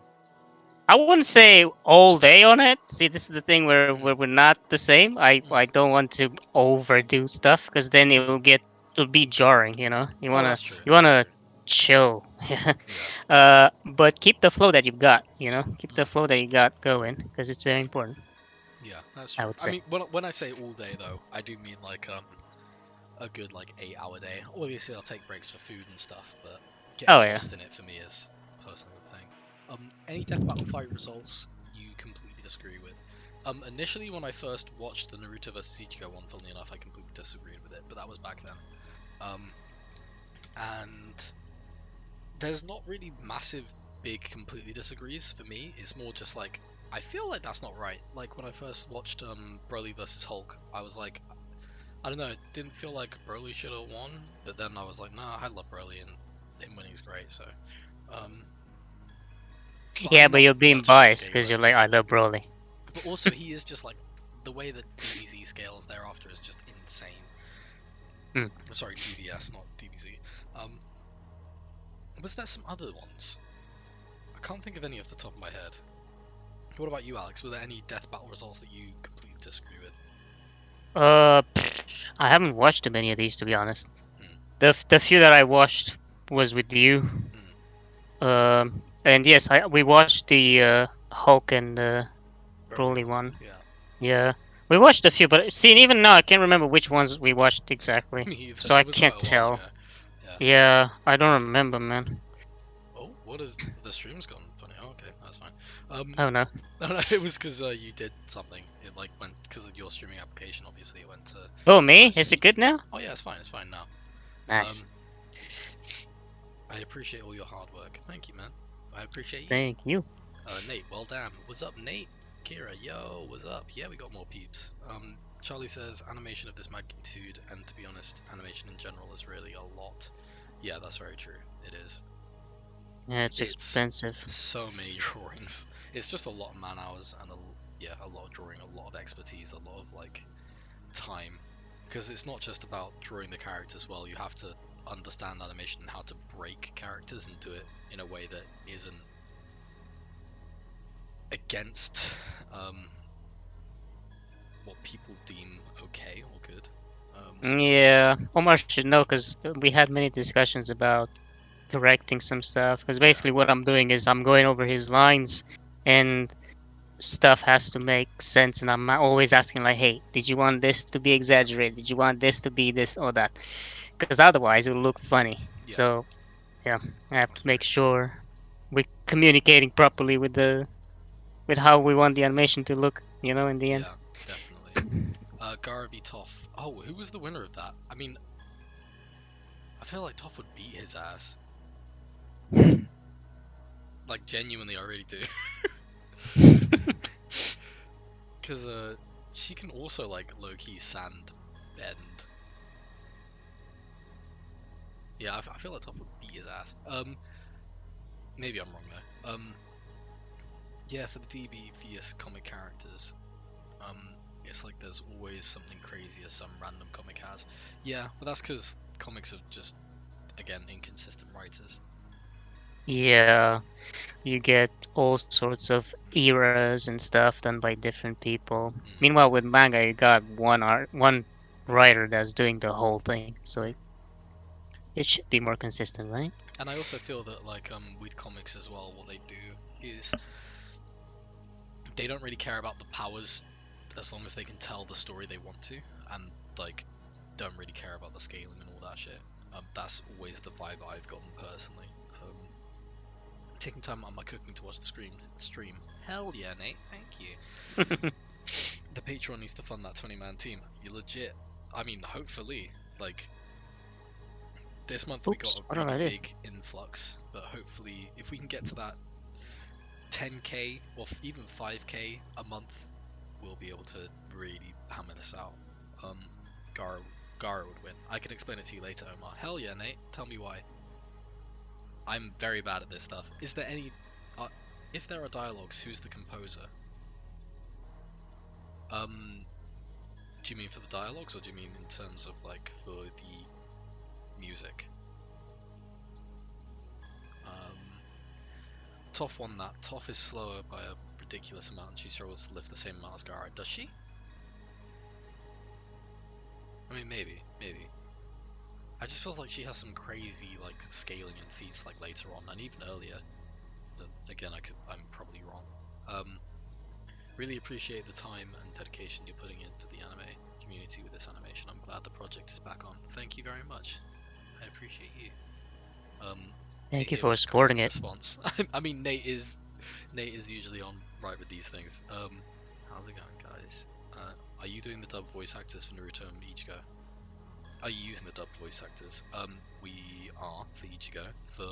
I wouldn't say all day on it. See, this is the thing where mm, we're not the same. I mm, don't want to overdo stuff because then mm. it'll be jarring. You Oh, wanna that's true. you That's wanna true. chill. Yeah. But keep the flow that you've got. Keep the Mm. flow that you got going because it's very important. Yeah, that's I true. would I say. mean, when I say all day though, I do mean like a good like 8 hour day. Obviously, I'll take breaks for food and stuff, but getting Oh yeah. lost in it for me is personally the thing. Any death battle fight results you completely disagree with? Initially when I first watched the Naruto vs Ichigo one, funnily enough, I completely disagreed with it, but that was back then. Um, and there's not really massive, big, completely disagrees for me. It's more just like I feel like that's not right. Like when I first watched Broly versus Hulk, I was like, I don't know, it didn't feel like Broly should have won, but then I was like, nah, I love Broly and him winning is great. So, um, but Yeah, I'm but not you're being much of a biased because scaler. you're like, I love Broly. But also, he is just like the way that DBZ scales thereafter is just insane. Hmm. Sorry, DBS, not DBZ. Um, was there some other ones? I can't think of any off the top of my head. What about you, Alex? Were there any death battle results that you completely disagree with? I haven't watched too many of these to be honest. Mm, The few that I watched was with you. mm, And yes, we watched the Hulk and Broly Broly one, one. yeah. Yeah, we watched a few, but see, even now I can't remember which ones we watched exactly, Me either. so I It was can't quite a while tell. ago. Yeah. Yeah, I don't remember, man. Oh, what is the stream's gone funny? Oh, okay, that's fine. Oh no. No, no, it was because you did something. It like went because of your streaming application. Obviously, it went to Oh, live me? Is it streams. good now? Oh yeah, it's fine. It's fine now. Um, Nice. I appreciate all your hard work. Thank you, man. I appreciate you. Thank you. Nate, well damn. What's up, Nate? Kira, yo, what's up? Yeah, we got more peeps. Charlie says animation of this magnitude, and to be honest, animation in general is really a lot. Yeah, that's very true. It is. Yeah, it's It's expensive. so many drawings. It's just a lot of man hours and yeah, a lot of drawing, a lot of expertise, a lot of like time. Because it's not just about drawing the characters well. You have to understand animation and how to break characters and do it in a way that isn't against um, what people deem okay or good. Yeah, Omar should know because we had many discussions about correcting some stuff. Because Yeah. basically, what I'm doing is I'm going over his lines, and stuff has to make sense. And I'm always asking, like, "Hey, did you want this to be exaggerated? Did you want this to be this or that?" Because otherwise, it will look funny. Yeah. So yeah, I have That's to very make true. sure we're communicating properly with how we want the animation to look. In the end. Yeah, definitely. Gara v Toph. Oh, who was the winner of that? I mean, I feel like Toph would beat his ass. Like, genuinely, I really do. Because she can also, like, low-key sand bend. Yeah, I feel like Toph would beat his ass. Maybe I'm wrong, though. Yeah, for the DBVS comic characters, it's like there's always something crazy as some random comic has. Yeah, but that's because comics are just, again, inconsistent writers. Yeah, you get all sorts of eras and stuff done by different people. Mm. Meanwhile, with manga, you got one writer that's doing the whole thing, so it should be more consistent, right? And I also feel that, like, with comics as well, what they do is they don't really care about the powers as long as they can tell the story they want to, and like don't really care about the scaling and all that shit. That's always the vibe I've gotten personally. Taking time out of my cooking to watch the stream. Hell yeah, Nate. Thank you. The Patreon needs to fund that 20-man team. You legit. I mean, hopefully, like this month we got Oops, a what did really I do? big influx, but hopefully, if we can get to that 10k or even 5k a month, we'll be able to really hammer this out. Um, Gara, Gara would win. I can explain it to you later, Omar. Hell yeah, Nate. Tell me why. I'm very bad at this stuff. Is there any... if there are dialogues, who's the composer? Do you mean for the dialogues, or do you mean in terms of, like, for the music? Um, Toph won that. Toph is slower by a ridiculous amount, and she struggles to lift the same amount as Gara. Does she? I mean, maybe. I just feel like she has some crazy, like, scaling and feats, like, later on, and even earlier. But again, I'm probably wrong. Um, really appreciate the time and dedication you're putting in for the anime community with this animation. I'm glad the project is back on. Thank you very much. I appreciate you. Thank you It for was supporting correct it. response. I mean, Nate is usually on right with these things. How's it going, guys? Are you doing the dub voice actors for Naruto and Ichigo? Are you using the dub voice actors? We are for Ichigo. For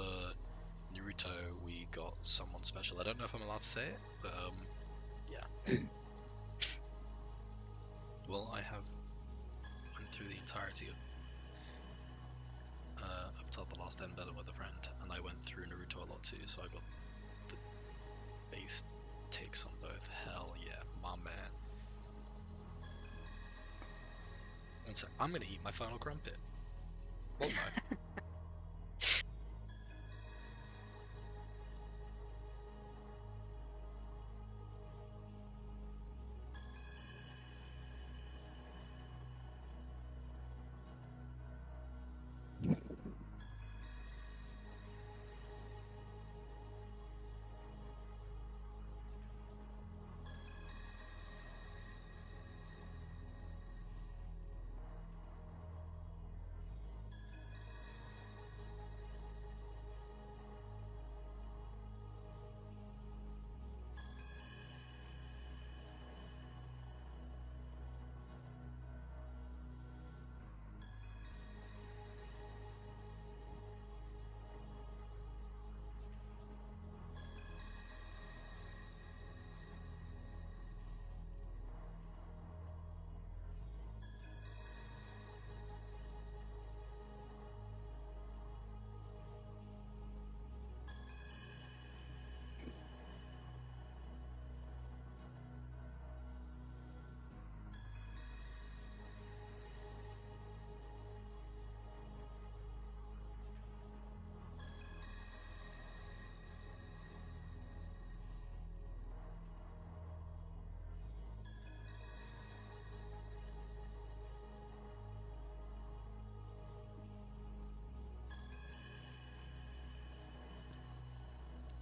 Naruto, we got someone special. I don't know if I'm allowed to say it, but yeah. Well, I have went through the entirety of up till the last Endbellet with a friend, and I went through Naruto a lot too, so I got the base takes on both. Hell yeah, my man. One sec, I'm gonna eat my final crumpet. Well, no.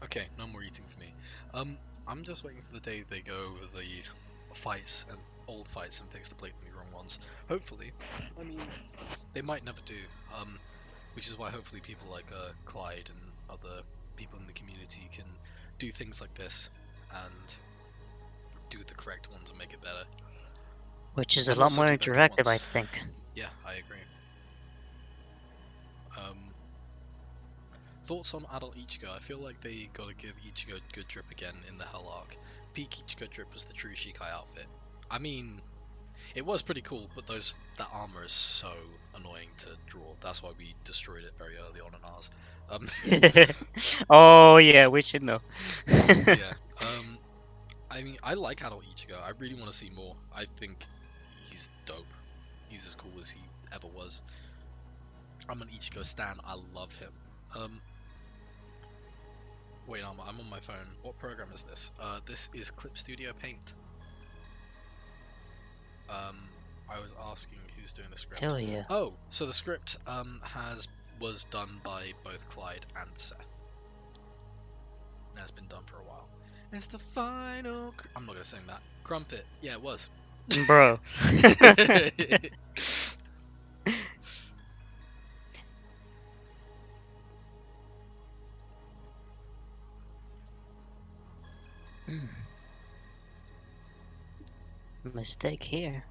Okay, no more eating for me. I'm just waiting for the day they go over the fights and old fights and fix the blatantly wrong ones. Hopefully. I mean, they might never do. Which is why hopefully people like Clyde and other people in the community can do things like this and do the correct ones and make it better. Which is a And lot also more do the good interactive, I ones. think. Yeah, I agree. Thoughts on adult Ichigo? I feel like they gotta give Ichigo good drip again in the Hell arc. Peak Ichigo drip was the true Shikai outfit. I mean, it was pretty cool, but that armor is so annoying to draw. That's why we destroyed it very early on in ours. Oh yeah, we should know. Yeah. I mean, I like adult Ichigo. I really want to see more. I think he's dope. He's as cool as he ever was. I'm an Ichigo stan. I love him. Wait, I'm on my phone. What program is this? This is Clip Studio Paint. I was asking who's doing the script. Hell yeah. Oh, so the script was done by both Clyde and Seth. That's been done for a while. It's the final. I'm not gonna sing that. Crumpet. Yeah, it was. Bro. Mistake here.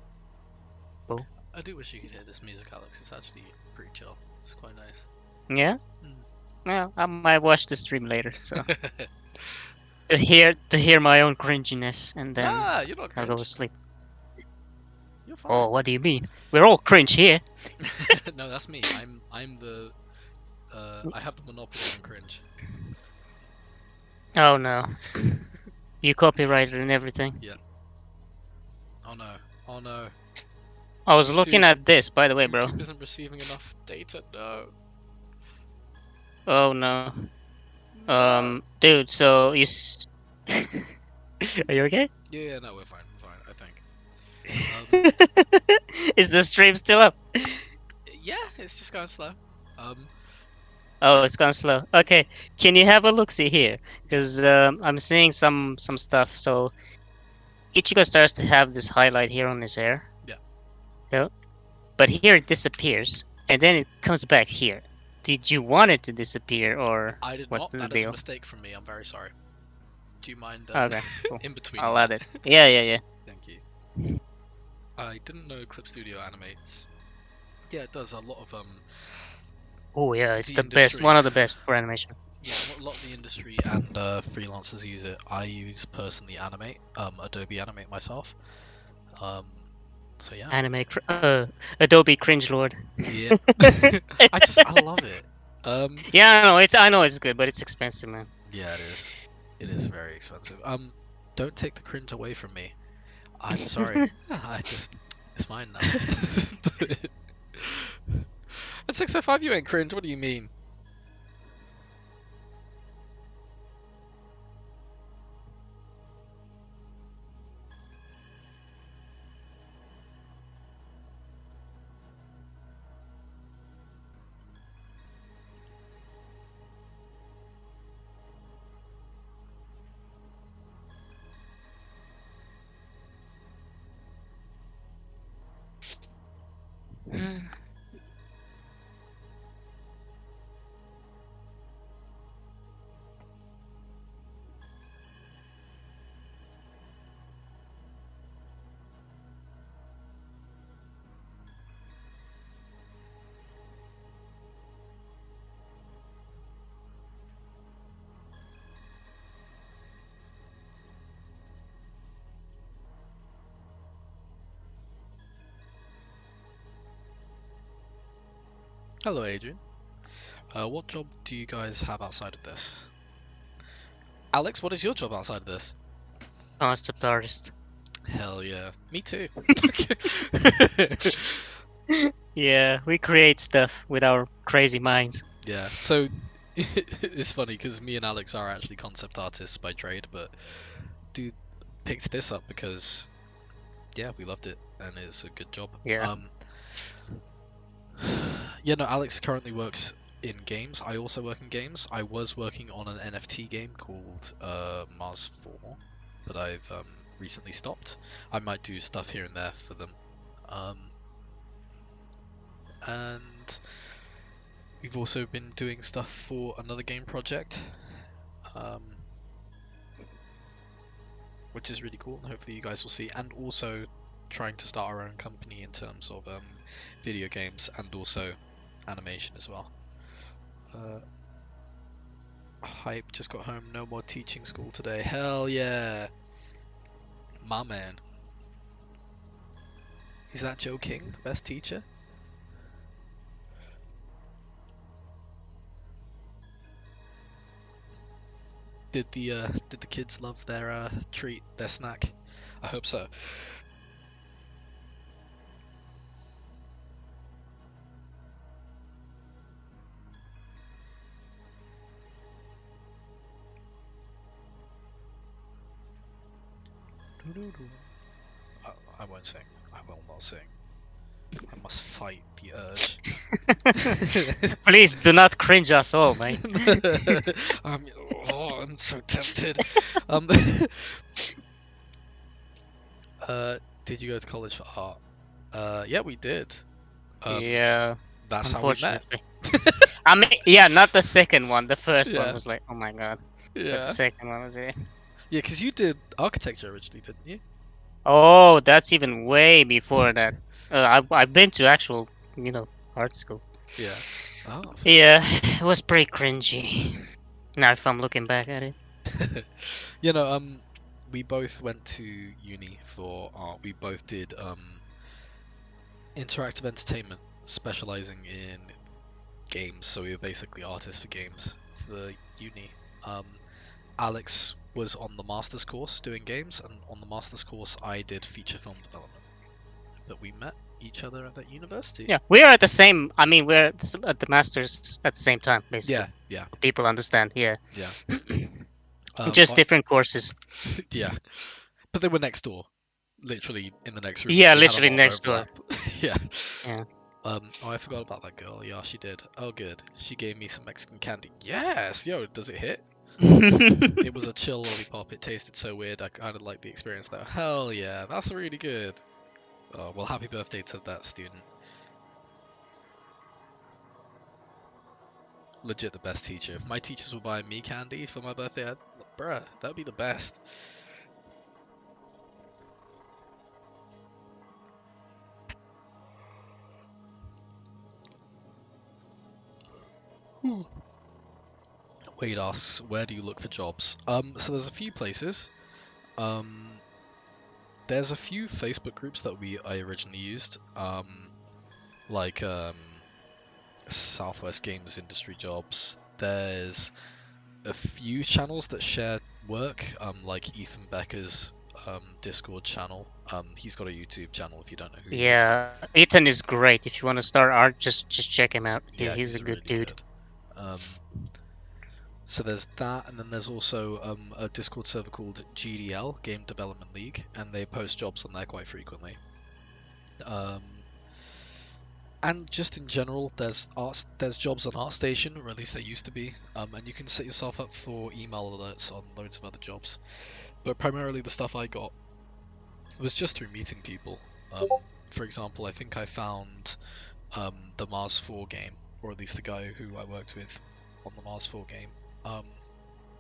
Oh. I do wish you could hear this music, Alex. It's actually pretty chill. It's quite nice. Yeah? Mm. Well, I might watch the stream later, so to hear my own cringiness and then Nah, you're not I'll go to cringe. sleep. You're fine. Oh, what do you mean? We're all cringe here. No, that's me. I'm the I have the monopoly on cringe. Oh no. You copyrighted and everything. Yeah. Oh no. Oh no. I was looking YouTube- at this, by the way, bro. YouTube isn't receiving enough data. No. Oh no. No. Dude, so Are you okay? Yeah, no, we're fine. We're fine. I think. Is the stream still up? Yeah, it's just going slow. Oh, it's gone slow. Okay, can you have a look see here? Because I'm seeing some stuff. So Ichigo starts to have this highlight here on his hair. Yeah. Yeah. But here it disappears, and then it comes back here. Did you want it to disappear, or I did what's not. the That is a deal? mistake from me. I'm very sorry. Do you mind Okay, cool. in between I'll that? add it. Yeah, yeah, yeah. Thank you. I didn't know Clip Studio animates. Yeah, it does a lot of Oh yeah, it's the the best. industry. One of the best for animation. Yeah, a lot of the industry and freelancers use it. I use personally Animate, Adobe Animate myself. So yeah. Adobe Cringe Lord. Yeah. I love it. Yeah, I know it's good, but it's expensive, man. Yeah, it is. It is very expensive. Don't take the cringe away from me. I'm sorry. It's mine now. At 605 you ain't cringe. What do you mean? Hello, Adrian. What job do you guys have outside of this? Alex, what is your job outside of this? Concept artist. Hell yeah. Me too. Yeah, we create stuff with our crazy minds. Yeah, so it's funny because me and Alex are actually concept artists by trade, but dude picked this up because yeah, we loved it and it's a good job. Yeah. Yeah, no, Alex currently works in games. I also work in games. I was working on an NFT game called Mars 4, but I've recently stopped. I might do stuff here and there for them. And we've also been doing stuff for another game project, um, which is really cool, and hopefully you guys will see. And also trying to start our own company in terms of video games and also animation as well. Hype, just got home, no more teaching school today. Hell yeah! My man. Is that Joe King, the best teacher? Did the kids love their treat, their snack? I hope so. I won't sing. I will not sing. I must fight the urge. Please do not cringe us all, mate. I'm, I'm so tempted. Um, did you go to college for art? Yeah, we did. Yeah, That's how we met. unfortunately. I mean, yeah, not the second one. The first one Yeah, was like, oh my god. But the yeah, second one was it. yeah. Because you did architecture originally, didn't you? Oh, that's even way before that. I've been to actual, art school. Yeah. Oh. Yeah, it was pretty cringy. Now if I'm looking back at it. You know, we both went to uni for art. We both did interactive entertainment, specializing in games. So we were basically artists for games for uni. Um, Alex was on the master's course doing games, and on the master's course, I did feature film development. But we met each other at that university. Yeah, we are at the same. I mean, we're at the masters at the same time, basically. Yeah, yeah, People understand. Yeah. yeah. Just But different courses. yeah, but they were next door, literally in the next room. Yeah, We had a literally lot of next door. overlap. Yeah. Yeah. Oh, I forgot about that girl. Yeah, she did. Oh, good. She gave me some Mexican candy. Yes! Yo, does it hit? It was a chill lollipop. It tasted so weird. I kind of liked the experience though. Hell yeah, that's really good. Oh, well, happy birthday to that student. Legit the best teacher. If my teachers were buying me candy for my birthday, bruh, that'd be the best. Wade asks, where do you look for jobs? So there's a few places. There's a few Facebook groups that I originally used. Like Southwest Games Industry Jobs. There's a few channels that share work, like Ethan Becker's Discord channel. He's got a YouTube channel if you don't know who he is. Yeah, Ethan is great. If you want to start art, just check him out. Yeah, He's a good really dude. good. So there's that, and then there's also a Discord server called GDL, Game Development League, and they post jobs on there quite frequently. And just in general, there's jobs on ArtStation, or at least there used to be, and you can set yourself up for email alerts on loads of other jobs. But primarily the stuff I got was just through meeting people. For example, I think I found the Mars 4 game, or at least the guy who I worked with on the Mars 4 game,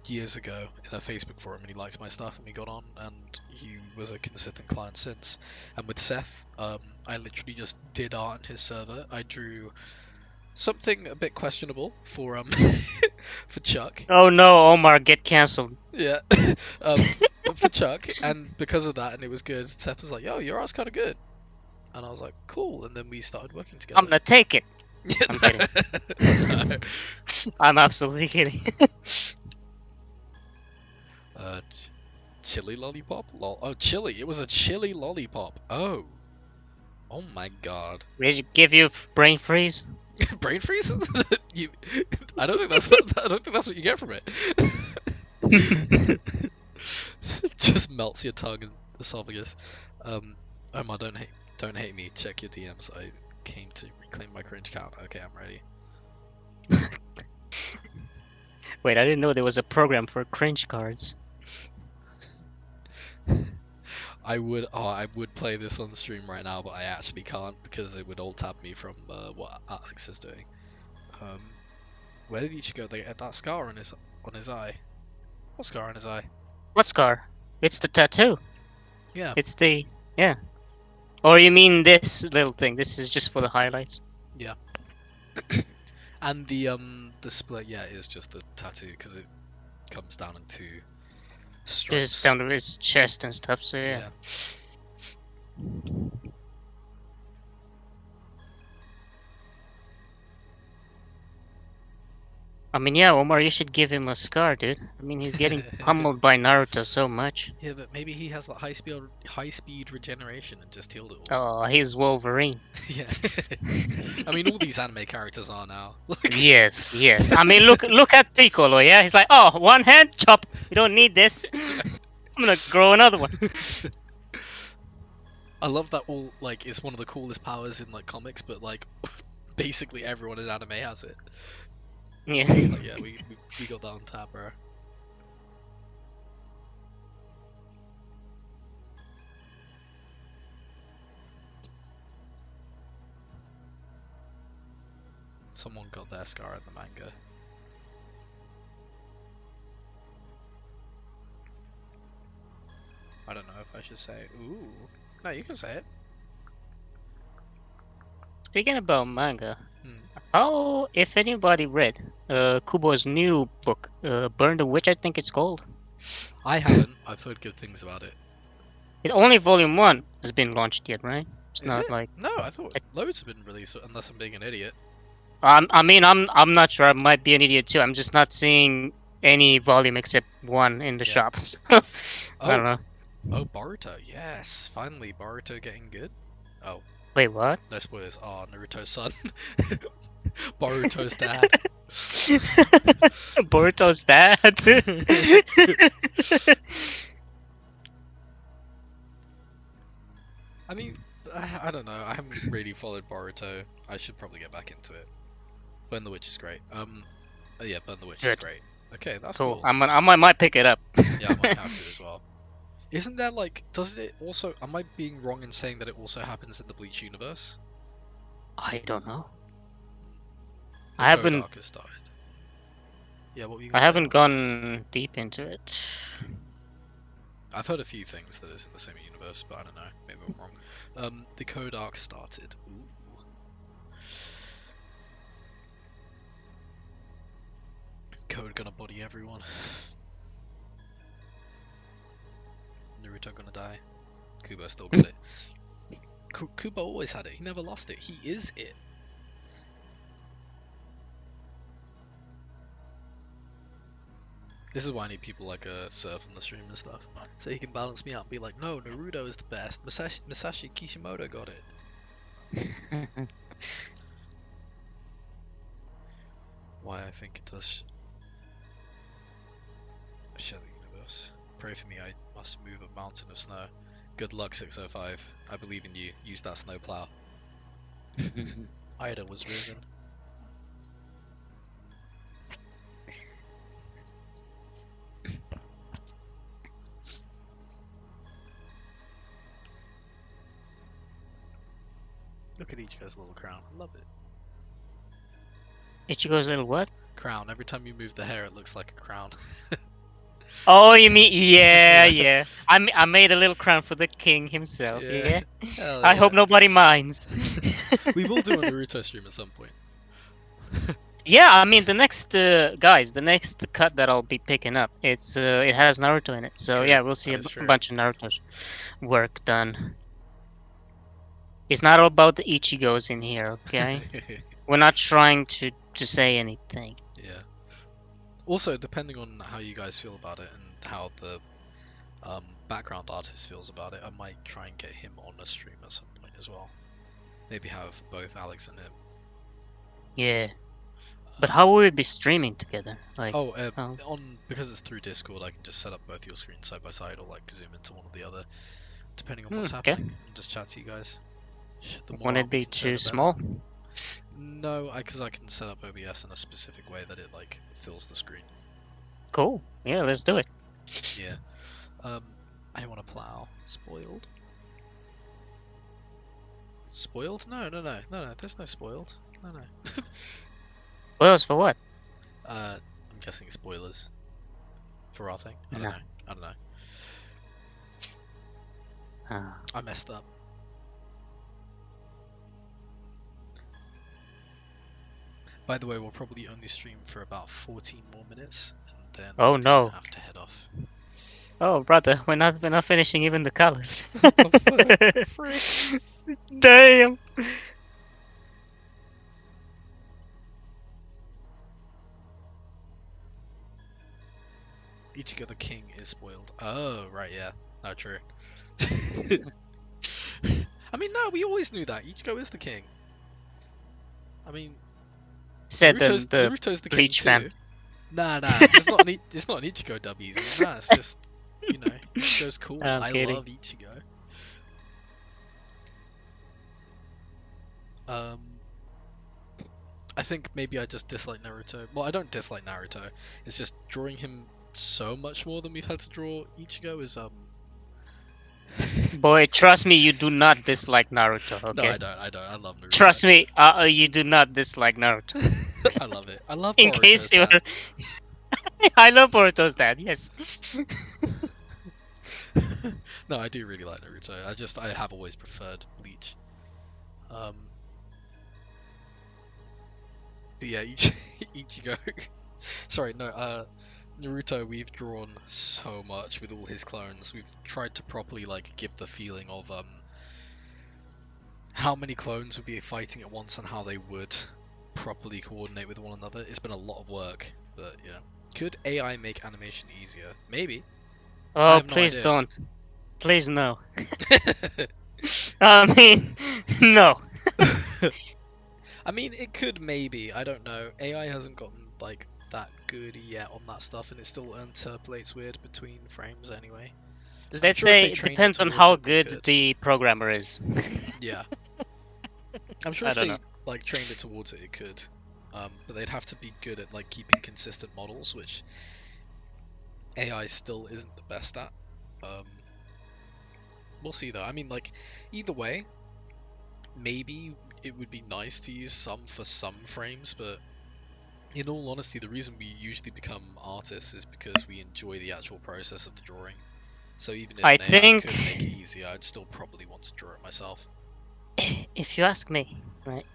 years ago in a Facebook forum, and he liked my stuff, and we got on, and he was a consistent client since. And with Seth, I literally just did art on his server. I drew something a bit questionable for for Chuck. Oh no, Omar, get cancelled. Yeah, for Chuck, and because of that, and it was good. Seth was like, "Yo, your art's kind of good," and I was like, "Cool." And then we started working together. I'm gonna take it. I'm kidding. No. I'm absolutely kidding. Chili lollipop? Lol. Oh, chili. It was a chili lollipop. Oh. Oh my god. Did you give you brain freeze? Brain freeze? you, I don't think that's what you get from it. Just melts your tongue and esophagus. Omar, don't hate me. Check your DMs. I came to reclaim my cringe count. Okay, I'm ready. Wait, I didn't know there was a program for cringe cards. I would play this on stream right now, but I actually can't because it would all tab me from what Alex is doing. Where did Ichigo get that scar on his eye? What scar on his eye? What scar? It's the tattoo. Yeah, It's the yeah. Or you mean this little thing? This is just for the highlights. yeah. And the split, yeah, is just the tattoo because it comes down in two Just stripes. down to his chest and stuff. So yeah. Yeah. I mean, yeah, Omar, you should give him a scar, dude. I mean, he's getting pummeled by Naruto so much. Yeah, but maybe he has that high speed regeneration and just healed it all. Oh, he's Wolverine. Yeah. I mean, all these anime characters are now. Yes, yes. I mean, look at Piccolo. Yeah, he's like, oh, one hand chop. You don't need this. I'm gonna grow another one. I love that all like it's one of the coolest powers in like comics, but like basically everyone in anime has it. Yeah. Like yeah, we got that on tap, bro. Someone got their scar in the manga. I don't know if I should say. Ooh, no, you can say it. Speaking about manga, Hmm. how if anybody read Kubo's new book, Burn the Witch, I think it's called. I haven't. I've heard good things about it. It only volume one has been launched yet, right? It's Is not it? like No, I thought loads have been released. Unless I'm being an idiot. I mean, I'm not sure. I might be an idiot too. I'm just not seeing any volume except one in the Yeah. shop. So, I don't know. Oh, Boruto. Yes, finally Boruto getting good. Oh, Wait, what? no spoilers. Oh, Naruto's son. Boruto's dad. Boruto's dad. I mean, I don't know. I haven't really followed Boruto. I should probably get back into it. Burn the Witch is great. Yeah, Burn the Witch is Good. great. Okay, that's Cool. cool. I might pick it up. Yeah, I might have to as well. Isn't there like, does it also? Am I being wrong in saying that it also happens in the Bleach universe? I don't know. The I haven't. Code has started. Yeah, what were you I gonna say, haven't Alex? gone deep into it. I've heard a few things that it's in the same universe, but I don't know. Maybe I'm wrong. The Code arc started. Ooh. Code gonna body everyone. Naruto gonna die. Kubo still got it. Kubo always had it. He never lost it. He is it. This is why I need people like Surf on the stream and stuff, so he can balance me out and be like, no, Naruto is the best. Masashi Kishimoto got it. Why I think it does share the universe. Pray for me. I must move a mountain of snow. Good luck, 605. I believe in you. Use that snow plow. Ida was risen. Look at Ichigo's little crown. I love it. Ichigo's little what? Crown. Every time you move the hair, it looks like a crown. Oh, you mean yeah, Yeah. yeah. I made a little crown for the king himself. Yeah. Hell I hope yeah. nobody minds. We will do a Naruto stream at some point. Yeah, I mean the next guys, the next cut that I'll be picking up, it has Naruto in it. So True, yeah, we'll see that is true. bunch of Naruto's work done. It's not all about the Ichigos in here, okay? We're not trying to say anything. Yeah. Also, depending on how you guys feel about it and how the background artist feels about it, I might try and get him on a stream at some point as well. Maybe have both Alex and him. Yeah. But how will we be streaming together? Like On because it's through Discord, I can just set up both your screens side by side, or like zoom into one or the other, depending on what's okay. happening, and just chat to you guys. The more Won't out it we be can share, too the better. small? No, because I can set up OBS in a specific way that it like fills the screen. Cool. Yeah, let's do it. Yeah. I want to plow. Spoiled. Spoiled? No. There's no spoiled. No. What else for what? I'm guessing spoilers for our thing. I don't No. know. I don't know. Ah. I messed up. By the way, we'll probably only stream for about 14 more minutes, and then Oh I do no. have to head off. Oh brother, we're not finishing even the colors. What the frick? Damn. Ichigo the King is spoiled. Oh, right, yeah. No, true. I mean, no, we always knew that. Ichigo is the king. I mean, Said the Naruto's the king Bleach fan. too. Nah. It's not an Ichigo dub easy. Nah, it's just, Ichigo's cool. I'm I kidding. love Ichigo. Um, I think maybe I just dislike Naruto. Well, I don't dislike Naruto. It's just drawing him so much more than we've had to draw Ichigo is Boy, trust me, you do not dislike Naruto, No, okay? I don't. I love Naruto. Trust me, you do not dislike Naruto. I love it. I love In Boruto's case you're... dad. I love Boruto's dad, yes. No, I do really like Naruto. I have always preferred Bleach. But yeah, Ichigo. Sorry, no. Naruto, we've drawn so much with all his clones. We've tried to properly like give the feeling of how many clones would be fighting at once and how they would properly coordinate with one another. It's been a lot of work, but yeah. Could AI make animation easier? Maybe. I Oh, have no please idea. don't. Please no. I mean, no. I mean, it could maybe. I don't know. AI hasn't gotten like that good yet on that stuff, and it still interpolates weird between frames anyway. Let's sure if say they it trained it depends on towards how it, they good could. the programmer is. Yeah. I'm sure I if don't they know. like trained it towards it, it could. But they'd have to be good at like keeping consistent models, which AI still isn't the best at. Um, we'll see though. I mean, like, either way, maybe it would be nice to use some for some frames, but in all honesty, the reason we usually become artists is because we enjoy the actual process of the drawing. So even if I an AI think, could make it easier, I'd still probably want to draw it myself. if you ask me, right,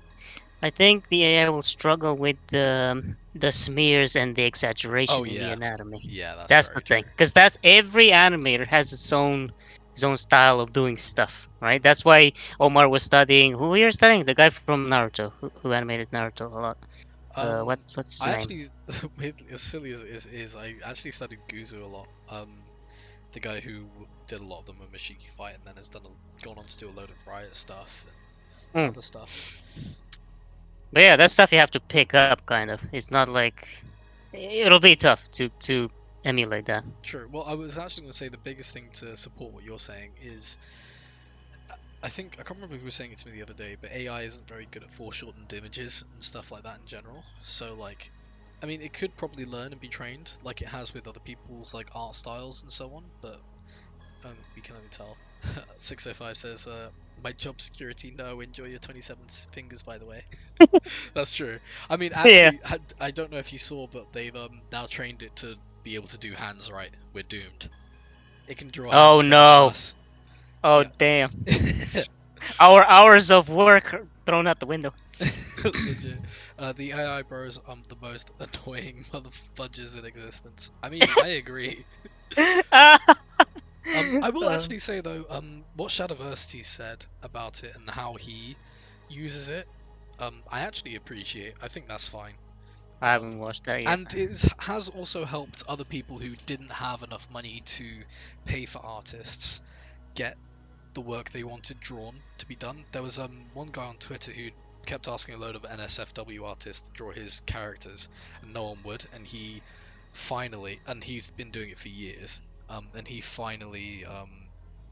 I think the AI will struggle with the smears and the exaggeration Oh in the yeah, anatomy. yeah, that's That's the very thing, true. because that's every animator has its own style of doing stuff, right? That's why Omar was studying. Who we were studying? The guy from Naruto, who animated Naruto a lot. Um, What's his I name? actually, as silly as it is, I actually studied Guzu a lot. The guy who did a lot of the Momoshiki fight and then has gone on to do a load of Riot stuff and Mm. other stuff. But yeah, that stuff you have to pick up, kind of. It's not like it'll be tough to emulate that. True. Well, I was actually going to say the biggest thing to support what you're saying is I can't remember who was saying it to me the other day, but AI isn't very good at foreshortened images and stuff like that in general. So like, I mean, it could probably learn and be trained like it has with other people's like art styles and so on, but we can only tell. 605 says, "My job security. No, enjoy your 27 fingers, by the way." That's true. I mean, Yeah. actually, I don't know if you saw, but they've now trained it to be able to do hands right. We're doomed. It can draw Oh hands better than no. us. Oh Yeah. damn. Our hours of work are thrown out the window. Legit. The AI bros are the most annoying motherfudgers in existence. I mean, I agree. I will Uh, actually say though, what Shadowversity said about it and how he uses it, I actually appreciate. I think that's fine. I haven't watched that yet. And has also helped other people who didn't have enough money to pay for artists get the work they wanted drawn to be done. There was one guy on Twitter who kept asking a load of NSFW artists to draw his characters, and no one would. And he's been doing it for years. And he finally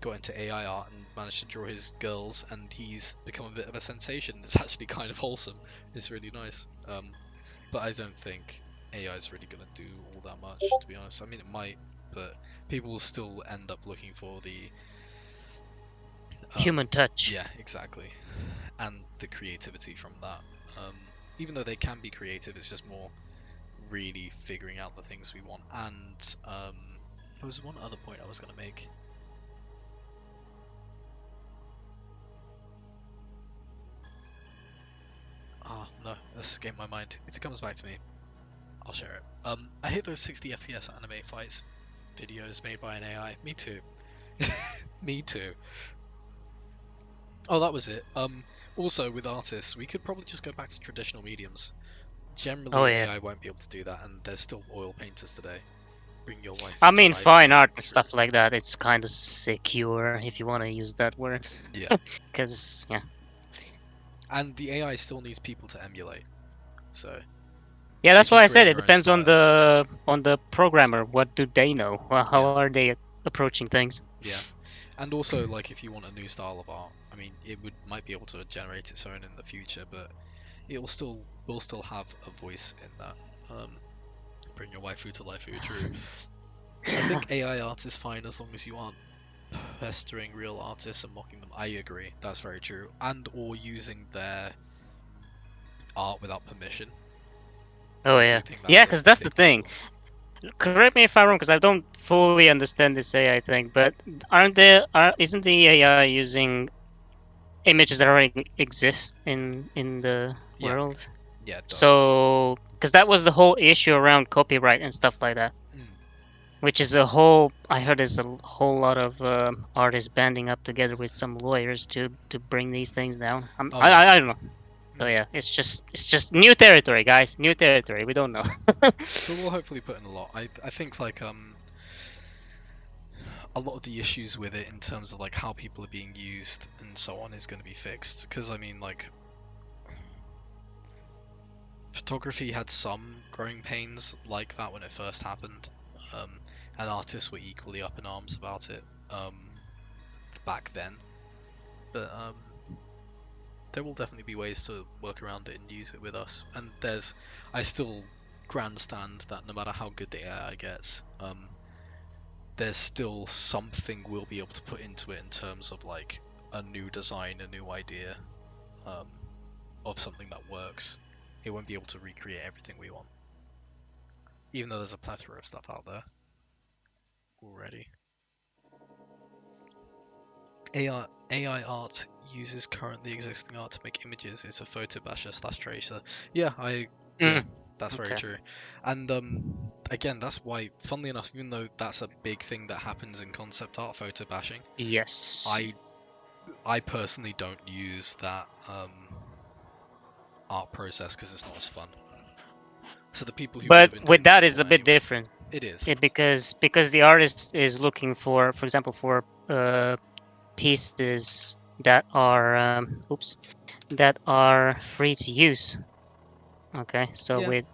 got into AI art and managed to draw his girls, and he's become a bit of a sensation. It's actually kind of wholesome. It's really nice. But I don't think AI is really gonna do all that much, to be honest. I mean, it might, but people will still end up looking for the Human touch. yeah, exactly, and the creativity from that. Um, Even though they can be creative, it's just more really figuring out the things we want. And there was one other point I was gonna make. Oh no, that's escaped my mind. If it comes back to me, I'll share it. I hate those 60 FPS anime fights videos made by an AI. Me too. Me too. Oh, that was it. Also with artists, we could probably just go back to traditional mediums. Oh Generally, yeah. AI won't be able to do that, and there's still oil painters today. Bring your I waifu to mean, life. fine art and stuff like that. It's kind of secure if you want to use that word. Yeah, Because yeah, and the AI still needs people to emulate. So yeah. That's if you why I said create it your own depends style, on the programmer. What do they know? Well, how yeah, are they approaching things? yeah. And also, like, if you want a new style of art, I mean, it might be able to generate its own in the future, but it will still have a voice in that. Bring your waifu to life, true. I think AI art is fine as long as you aren't pestering real artists and mocking them. I agree, that's very true. And or using their art without permission. Oh I do yeah, think that yeah. is a Because that's the big thing. problem. Correct me if I'm wrong, because I don't fully understand this AI thing. But isn't the AI using images that already exist in the Yeah, world? yeah, it does. So, because that was the whole issue around copyright and stuff like that, Mm. which is a whole. I heard there's a whole lot of artists banding up together with some lawyers to bring these things down. Oh yeah. I don't know. So Mm. yeah, it's just new territory, guys. New territory. We don't know. But we'll hopefully put in a lot. I think like a lot of the issues with it in terms of like how people are being used and so on is going to be fixed. Because I mean, like, photography had some growing pains like that when it first happened, um, and artists were equally up in arms about it back then. But there will definitely be ways to work around it and use it with us. And I still grandstand that no matter how good the AI gets, there's still something we'll be able to put into it in terms of like a new design, a new idea, um, of something that works. It won't be able to recreate everything we want, even though there's a plethora of stuff out there already. AI art uses currently existing art to make images. It's a photo basher slash tracer. Yeah, yeah, Mm, that's very okay. true. And again, that's why, funnily enough, even though that's a big thing that happens in concept art, photo bashing, Yes. I I personally don't use that art process because it's not as fun. So the people who would But have with that invented the is a bit way, different. it is. Because the artist is looking for example, for pieces that are that are free to use. Okay, so Yeah. with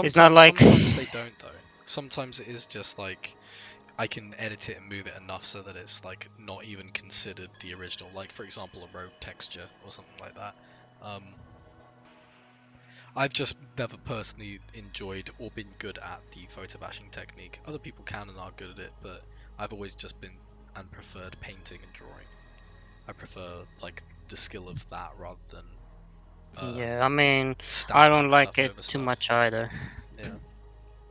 it's not Sometimes, like sometimes they don't though. Sometimes it is just like I can edit it and move it enough so that it's like not even considered the original. Like for example, a road texture or something like that. Um, I've just never personally enjoyed or been good at the photo bashing technique. Other people can and are good at it, but I've always just been and preferred painting and drawing. I prefer like the skill of that rather than uh, yeah, I mean, I don't stamping like stuff it over too stuff. much either. Yeah,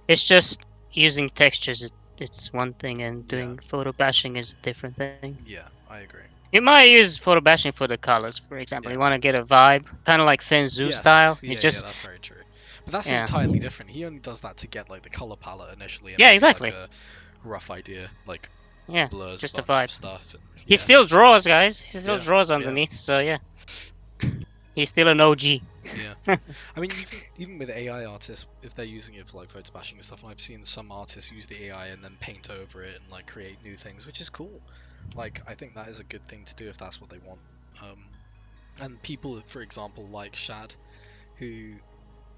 It's just using textures. It's one thing, and yeah, doing photo bashing is a different thing. yeah. I agree. You might use photo bashing for the colors, for example. Yeah. You want to get a vibe, kind of like Fenzu Yes, style. You yeah, yeah, just that's very true. But that's yeah, entirely different. He only does that to get like the color palette initially and yeah, maybe like exactly. a rough idea, like Yeah, blurs a just a bunch of vibe. stuff and He yeah, still draws, guys. He still yeah, draws yeah, underneath. So yeah, he's still an OG. yeah. I mean, even with AI artists, if they're using it for like photo bashing and stuff, I've seen some artists use the AI and then paint over it and like create new things, which is cool. Like, I think that is a good thing to do if that's what they want. Um, and people, for example, like Shad, who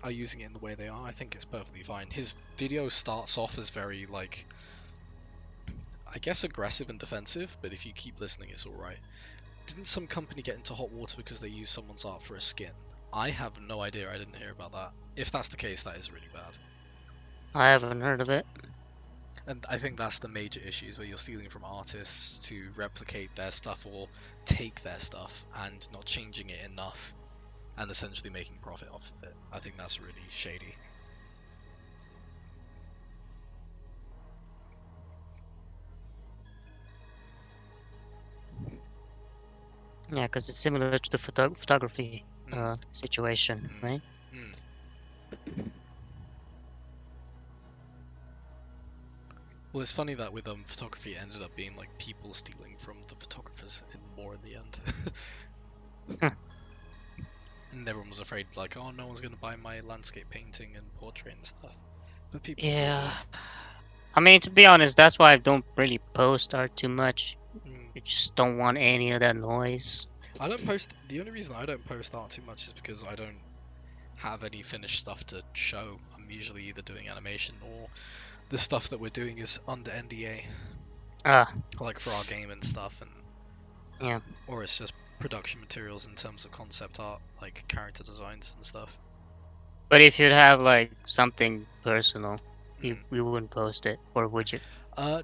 are using it in the way they are, I think it's perfectly fine. His video starts off as very like I guess aggressive and defensive, but if you keep listening, it's alright. Didn't some company get into hot water because they used someone's art for a skin? I have no idea, I didn't hear about that. If that's the case, that is really bad. I haven't heard of it. And I think that's the major issues where you're stealing from artists to replicate their stuff or take their stuff and not changing it enough and essentially making profit off of it. I think that's really shady. Yeah, because it's similar to the photography situation, Mm. right? Mm. Well, it's funny that with photography, it ended up being like people stealing from the photographers more in the end. And everyone was afraid, like, oh, no one's gonna buy my landscape painting and portrait and stuff. But people still do. Yeah. I mean, to be honest, that's why I don't really post art too much. Mm. I just don't want any of that noise. I don't post. The only reason I don't post art too much is because I don't have any finished stuff to show. I'm usually either doing animation or the stuff that we're doing is under NDA, Ah, like for our game and stuff, and yeah. or it's just production materials in terms of concept art, like character designs and stuff. But if you'd have like something personal, Mm. you wouldn't post it, or would you?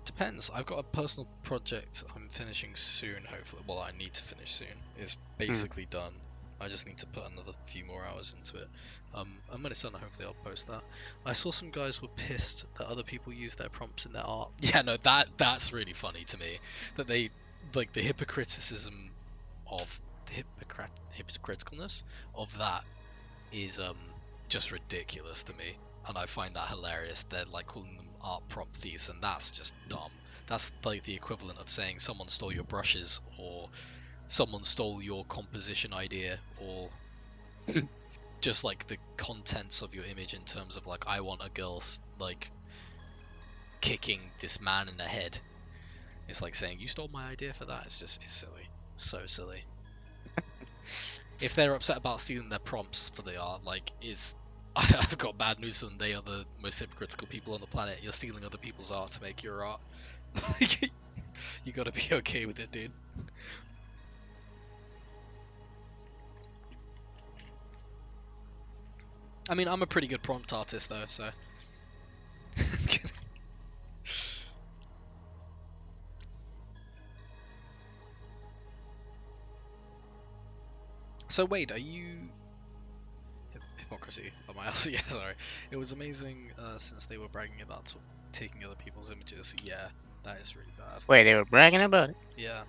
Depends. I've got a personal project I'm finishing soon, hopefully. Well, I need to finish soon. It's basically done. I just need to put another few more hours into it. And when it's done, hopefully I'll post that. I saw some guys were pissed that other people used their prompts in their art. Yeah, no, that's really funny to me. That they, like, the hypocriticism of the hypocriticalness of that is just ridiculous to me, and I find that hilarious. They're like calling them art prompt thieves, and that's just dumb. That's like the equivalent of saying someone stole your brushes, or someone stole your composition idea, or just like the contents of your image in terms of like I want a girl like kicking this man in the head. It's like saying you stole my idea for that. It's silly, so silly. If they're upset about stealing their prompts for the art, like, I've got bad news for them. They are the most hypocritical people on the planet. You're stealing other people's art to make your art. You gotta be okay with it, dude. I mean, I'm a pretty good prompt artist though, so. So wait, are you hypocrisy? Oh my else, yeah, sorry. It was amazing since they were bragging about taking other people's images. Yeah, that is really bad. Wait, they were bragging about it. Yeah.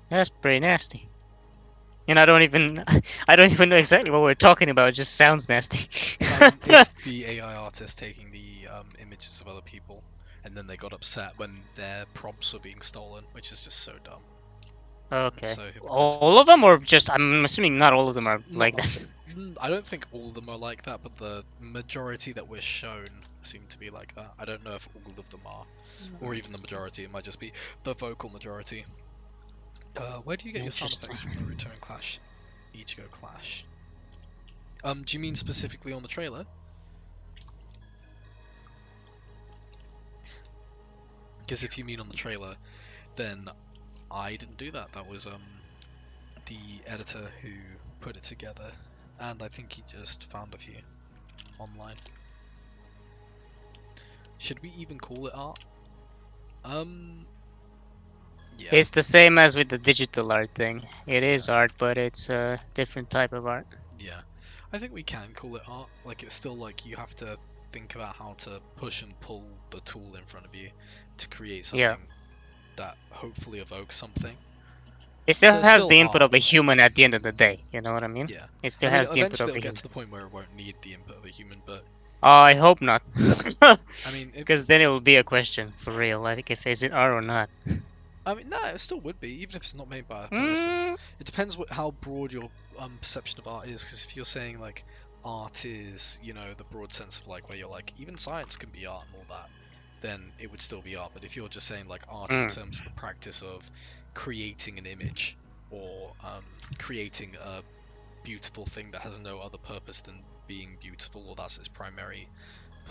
That's pretty nasty. And I don't even know exactly what we're talking about. It just sounds nasty. It's the AI artist taking the images of other people, and then they got upset when their prompts were being stolen, which is just so dumb. Okay. So hypocritical. All of them, or just I'm assuming not all of them are like that. I don't think all of them are like that, but the majority that we're shown seem to be like that. I don't know if all of them are, or even the majority. It might just be the vocal majority. Where do you get your sound effects from Naruto and Clash? Ichigo Clash. Do you mean specifically on the trailer? Because if you mean on the trailer, then I didn't do that. That was the editor who put it together, and I think he just found a few online. Should we even call it art? Yeah. It's the same as with the digital art thing. It is Yeah. art, but it's a different type of art. Yeah. I think we can call it art. Like, it's still like you have to think about how to push and pull the tool in front of you to create something that hopefully evokes something. It still So it's has still the input art. of a human at the end of the day. You know what I mean? Yeah. It still I mean, has the input eventually of a it'll get human. to the point where it won't need the input of a human, but I hope not. I mean, Because then it will be a question for real. Like, if is it art or not? no, it still would be, even if it's not made by a person. Mm, It depends how broad your perception of art is, because if you're saying like art is, the broad sense of like where you're like even science can be art and all that, then it would still be art. But if you're just saying like art in terms of the practice of creating an image or creating a beautiful thing that has no other purpose than being beautiful, or that's its primary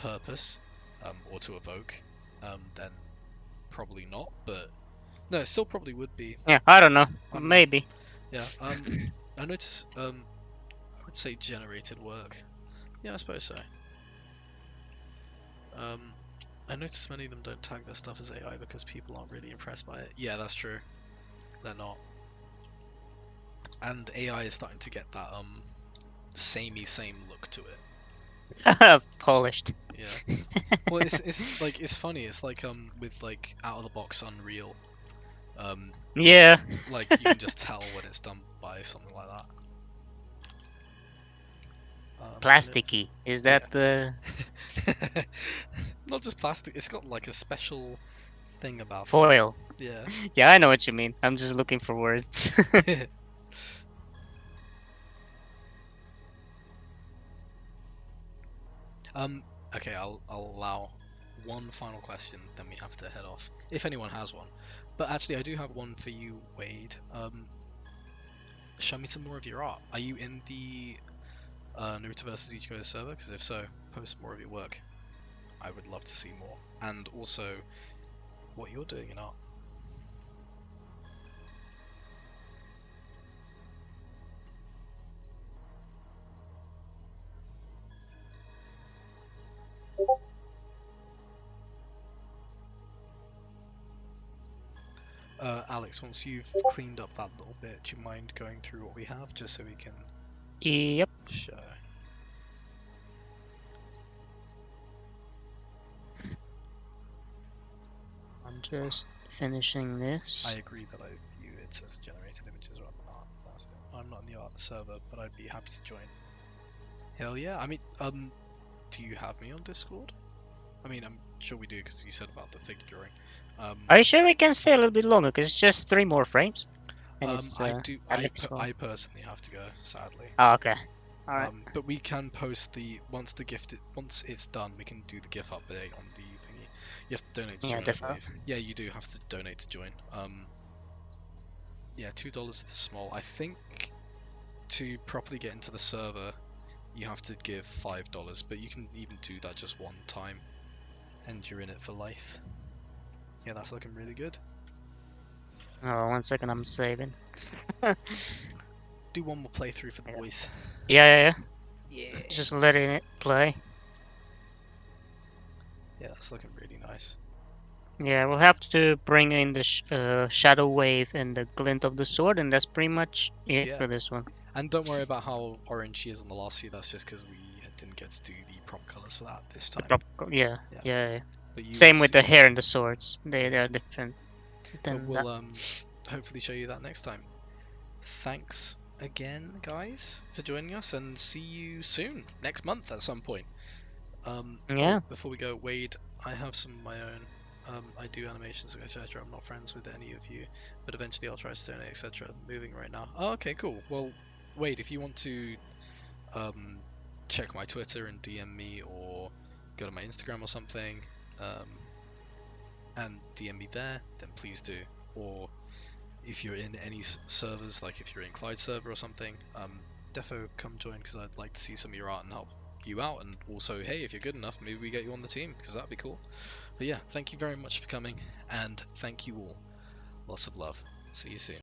purpose, or to evoke, then probably not, but no, it still probably would be. Yeah, I don't know. I don't know. Maybe. Yeah. I notice. I would say generated work. Yeah, I suppose so. Um, I notice many of them don't tag their stuff as AI because people aren't really impressed by it. Yeah, that's true. They're not. And AI is starting to get that samey same look to it. Polished. Yeah. Well, it's like it's funny. It's like with like out of the box Unreal. Um, Yeah. like you can just tell when it's done by something like that. And Plasticky. Is yeah. that the Not just plastic. It's got like a special thing about it. foil? Yeah. Yeah, I know what you mean. I'm just looking for words. Um. Okay, I'll allow one final question, then we have to head off, if anyone has one. But actually, I do have one for you, Wade. Show me some more of your art. Are you in the Naruto vs Ichigo server? Because if so, post more of your work. I would love to see more. And also, what you're doing in art. Alex, once you've cleaned up that little bit, do you mind going through what we have, just so we can Yep. show? I'm just finishing this. I agree that I view it as generated images rather than art. That's it. I'm not in the art server, but I'd be happy to join. Hell yeah! I mean, do you have me on Discord? I mean, I'm sure we do because you said about the figure drawing. Are you sure we can stay a little bit longer? Because it's just 3 more frames. And it's I do. Alex one. I personally have to go, sadly. Oh, okay. Alright. But we can post the once it's done, we can do the GIF update on the thingy. You have to donate to Yeah, join, I definitely. believe. Yeah, you do have to donate to join. Yeah, $2 is small. I think to properly get into the server, you have to give $5, but you can even do that just one time, and you're in it for life. Yeah, that's looking really good. Oh, 1 second, I'm saving. Do one more playthrough for the Yeah. boys. Yeah. Yeah. Just letting it play. Yeah, that's looking really nice. Yeah, we'll have to bring in the shadow wave and the glint of the sword, and that's pretty much it Yeah. for this one. And don't worry about how orange she is on the last few. That's just because we didn't get to do the prop colors for that this time. Yeah. But you Same will with the see. hair and the swords. They Yeah. are different. But Than we'll that. hopefully show you that next time. Thanks again, guys, for joining us, and see you soon next month at some point. Yeah. Before we go, Wade, I have some of my own. I do animations, etc. I'm not friends with any of you, but eventually I'll try to donate, etc. Moving right now. Oh, okay, cool. Well, Wade, if you want to check my Twitter and DM me, or go to my Instagram or something, and DM me there, then please do. Or if you're in any servers, like if you're in Clyde server or something, defo come join, because I'd like to see some of your art and help you out. And also, hey, if you're good enough, maybe we get you on the team, because that'd be cool. But yeah, thank you very much for coming, and thank you all. Lots of love. See you soon.